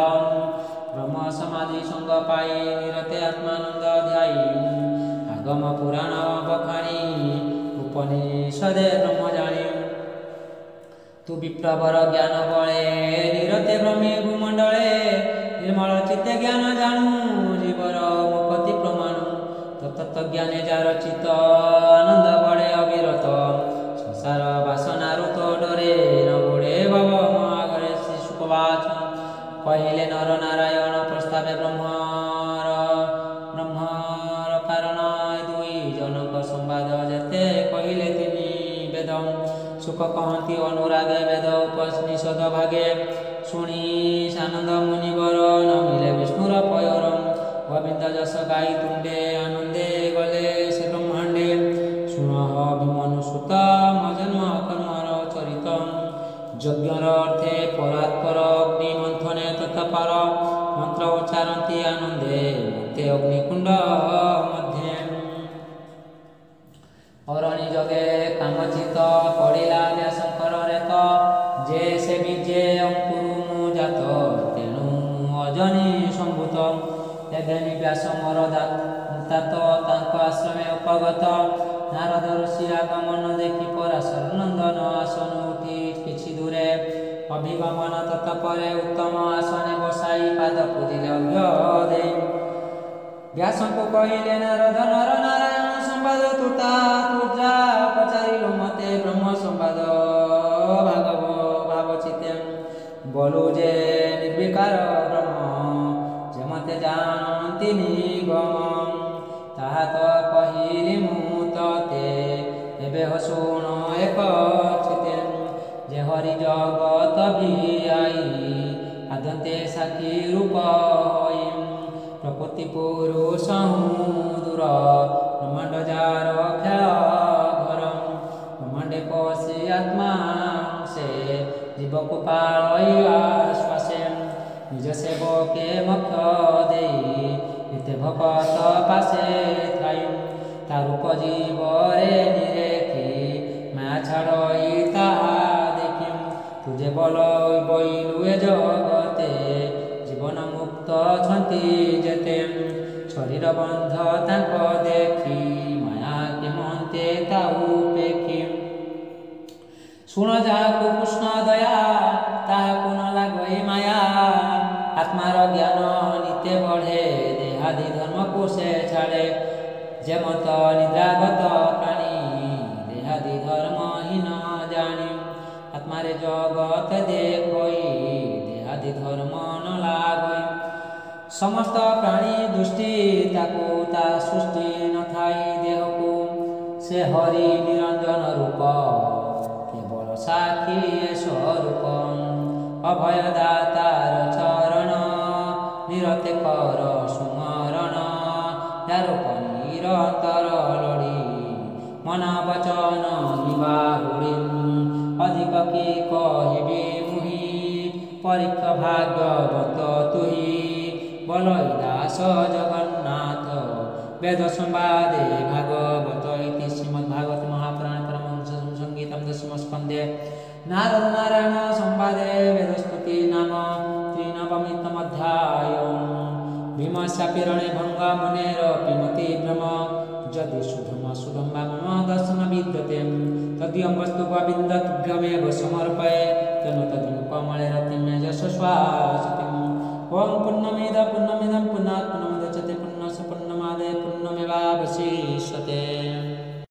ବ୍ରହ୍ମ ସମାଧି ସଙ୍ଗ ପାଇ ନିରତେ ଆତ୍ମାନନ୍ଦ ଧ୍ୟାଇ ଆଗମ ପୁରାଣ ବଖାଣି ଉପନିଷଦେ ବ୍ରହ୍ମ ଜାଣି ତୁ ବିପ୍ରବର ଜ୍ଞାନ ବଳେ ନିରତେ ବ୍ରହ୍ମୀ ଭୂମଣ୍ଡଳେ ନିର୍ମଳ ଚିତ୍ତେ ଜ୍ଞାନ ଜାଣୁ ଜୀବର ମୁକ୍ତି ପ୍ରମାଣୁ ତତ୍ତ ଜ୍ଞାନେ ଯାର ଚିତ୍ତ ଆନନ୍ଦ ବଳେ ଅବିରତ ସଂସାର ବାସନାରୁ ତ ଡରେ ନ ବୁଡ଼େ ଭବ ମହାଘରେ ଶ୍ରୀ ଶୁକବାଚ କହିଲେ ନର ନାରାୟଣ ପ୍ରସ୍ତାବେ ବ୍ରହ୍ମର କାରଣ ଦୁଇ ଜନକ ସମ୍ବାଦ ଯେତେ କହିଲେ ତିନି ବେଦ ସୁଖ କହନ୍ତି ଅନୁରାଗେ ବେଦ ଉପନିଷଦ ଭାଗେ ଶୁଣି ସାନନ୍ଦ ମୁନିବର ନମିଲେ ବିଷ୍ଣୁର ପୟର ଗୋବିନ୍ଦ ଯଶ ଗାଇ ତୁଣ୍ଡେ ଆନନ୍ଦେ ଗଲେ ସେ ବ୍ରହ୍ମାଣ୍ଡେ ଶୁଣ ବିମନୁ ସୁତ ମଜନ୍ମ କର୍ମର ଚରିତ ଯଜ୍ଞର ଅର୍ଥେ ପରାତ୍ପର ଅଗ୍ନି ମନ୍ଥନେ ତତ୍ପାର ମନ୍ତ୍ର ଉଚ୍ଚାରନ୍ତି ଆନନ୍ଦେ ମତେ ଅଗ୍ନିକୁଣ୍ଡ ମଧ୍ୟେ ଅରଣି ଯୋଗେ କାମଚିତ ପଡ଼ିଲା ବ୍ୟାସଙ୍କର ରେତ ଯେ ସେ ବିଜେ ଅଙ୍କୁରୁ ମୁଁ ଜାତ ତେଣୁ ଅଜନି ସମ୍ଭୂତ ତେବେନି ବ୍ୟାସ ମୋର ତାତ ତାଙ୍କ ଆଶ୍ରମେ ଉପଗତ ନାରଦ ଋଷି ଆଗମନ ଦେଖି ପରାଶର ନନ୍ଦନ ଆସନ ଉଠି କିଛି ଦୂରେ ଅଭିଗମନ ତତ୍ପରେ ଉତ୍ତମ ଆସନେ ବସାଇ ପାଦ ପୂଜିଲେ ଅର୍ଘ୍ୟ ଦେଇ ବ୍ୟାସଙ୍କୁ କହିଲେ ନାରଦ ନର ନାରାୟଣ ସମ୍ବାଦ ତୁଟା ତୁଜା ପଚାରିଲୁ ମତେ ବ୍ରହ୍ମ ସମ୍ବାଦ ଭାବଚିତେ ବୋଲୁ ଯେ ନିର୍ବିକାର ବ୍ରହ୍ମ ଯେ ମତେ ଜାଣନ୍ତି ନିଗମ ତାହା ତ କହିଲି ମୁଁ ତତେ ଏବେ ଶୁଣ ଏକ ଚିତେ ଯେ ହରି ଜଗତ ଭିଆଇ ଆଦନ୍ତେ ସାକ୍ଷୀ ରୂପ ହୋଇ ପ୍ରକୃତି ପୁରୁଷ ଦୂର ବ୍ରହ୍ମାଣ୍ଡ ଯାର ଖେଳ ଘର ବ୍ରହ୍ମାଣ୍ଡେ ପଶି ଆତ୍ମା ସେ ଜୀବକୁ ପାଳଇବା ଶ୍ୱାସେ ନିଜ ସେବକେ ମକ୍ଷ ଦେଇ ଏତେ ଭକତ ପାଶେ ଥାଇ ତା ରୂପ ଜୀବରେ ନିରେଖି ମାୟା ଛାଡ଼ଇ ତାହା ଦେଖି ତୁଜେ ବଲ ବଇଲୁ ଏ ଜଗତେ ଜୀବନ ମୁକ୍ତ ଅଛନ୍ତି ଯେତେ ଶରୀର ବନ୍ଧ ତାଙ୍କ ଦେଖି ମାୟା କେମନ୍ତେ ତାଉ ପେଖି ଶୁଣ ଯାହାକୁ କୃଷ୍ଣ ଦୟା ତାହାକୁ ନ ଲାଗଇ ମାୟା ଆତ୍ମାର ଜ୍ଞାନ ନିତ୍ୟ ବଢ଼େ ଦେହାଦି ଧର୍ମକୁ ସେ ଛାଡ଼େ ଯେମତ ନିଦ୍ରାଗତ ପ୍ରାଣୀ ଦେହାଦି ଧର୍ମ ହୀନ ଜାଣି ଆତ୍ମାରେ ଜଗତ ଦେଖଇ ଦେହାଦି ଧର୍ମ ନ ଲାଗଇ ସମସ୍ତ ପ୍ରାଣୀ ଦୃଷ୍ଟି ତାକୁ ତା ସୃଷ୍ଟି ନଥାଇ ଦେହକୁ ସେ ହରି ନିରଞ୍ଜନ ରୂପ କେବଳ ସାକ୍ଷୀ ସ୍ୱରୂପ ଅଭୟ ଦାତାର ଚରଣ ନିରତେ କର ସୁମରଣ ଯାର নিরন্তর লড়ি মন বচন নিবাহুড়ি অধিক কি কহিবি মুহি পরীক্ষ ভাগ্যবত তুহি বলই দাস জগন্নাথ বেদ সংবাদে ভাগবত ইতি শ্রীমদ্ভাগবত মহাপুরাণ পরমহংস সংগীতম দশম স্কন্ধে নারদ নারায়ণ সংবাদে বেদস্তুতি নাম ত্রিনবমিতম অধ্যায় ভীমস্যাপি রণে ভঙ্গ মুনের পিমতি ভ্রম যদি সুধম সুধম বা মম দর্শন বিদ্যতে তদীয়ম বস্তু গোবিন্দ তুভ্যমেব সমর্পয়ে তেন তদিন কমলে রতিমে যশস্বাসতিম ওম পুণ্যমেদ পুণ্যমিদম পুণ্যাৎ পুণ্যমুদচ্যতে পুণ্যস্য পুণ্যমাদে পুণ্যমেবাবশি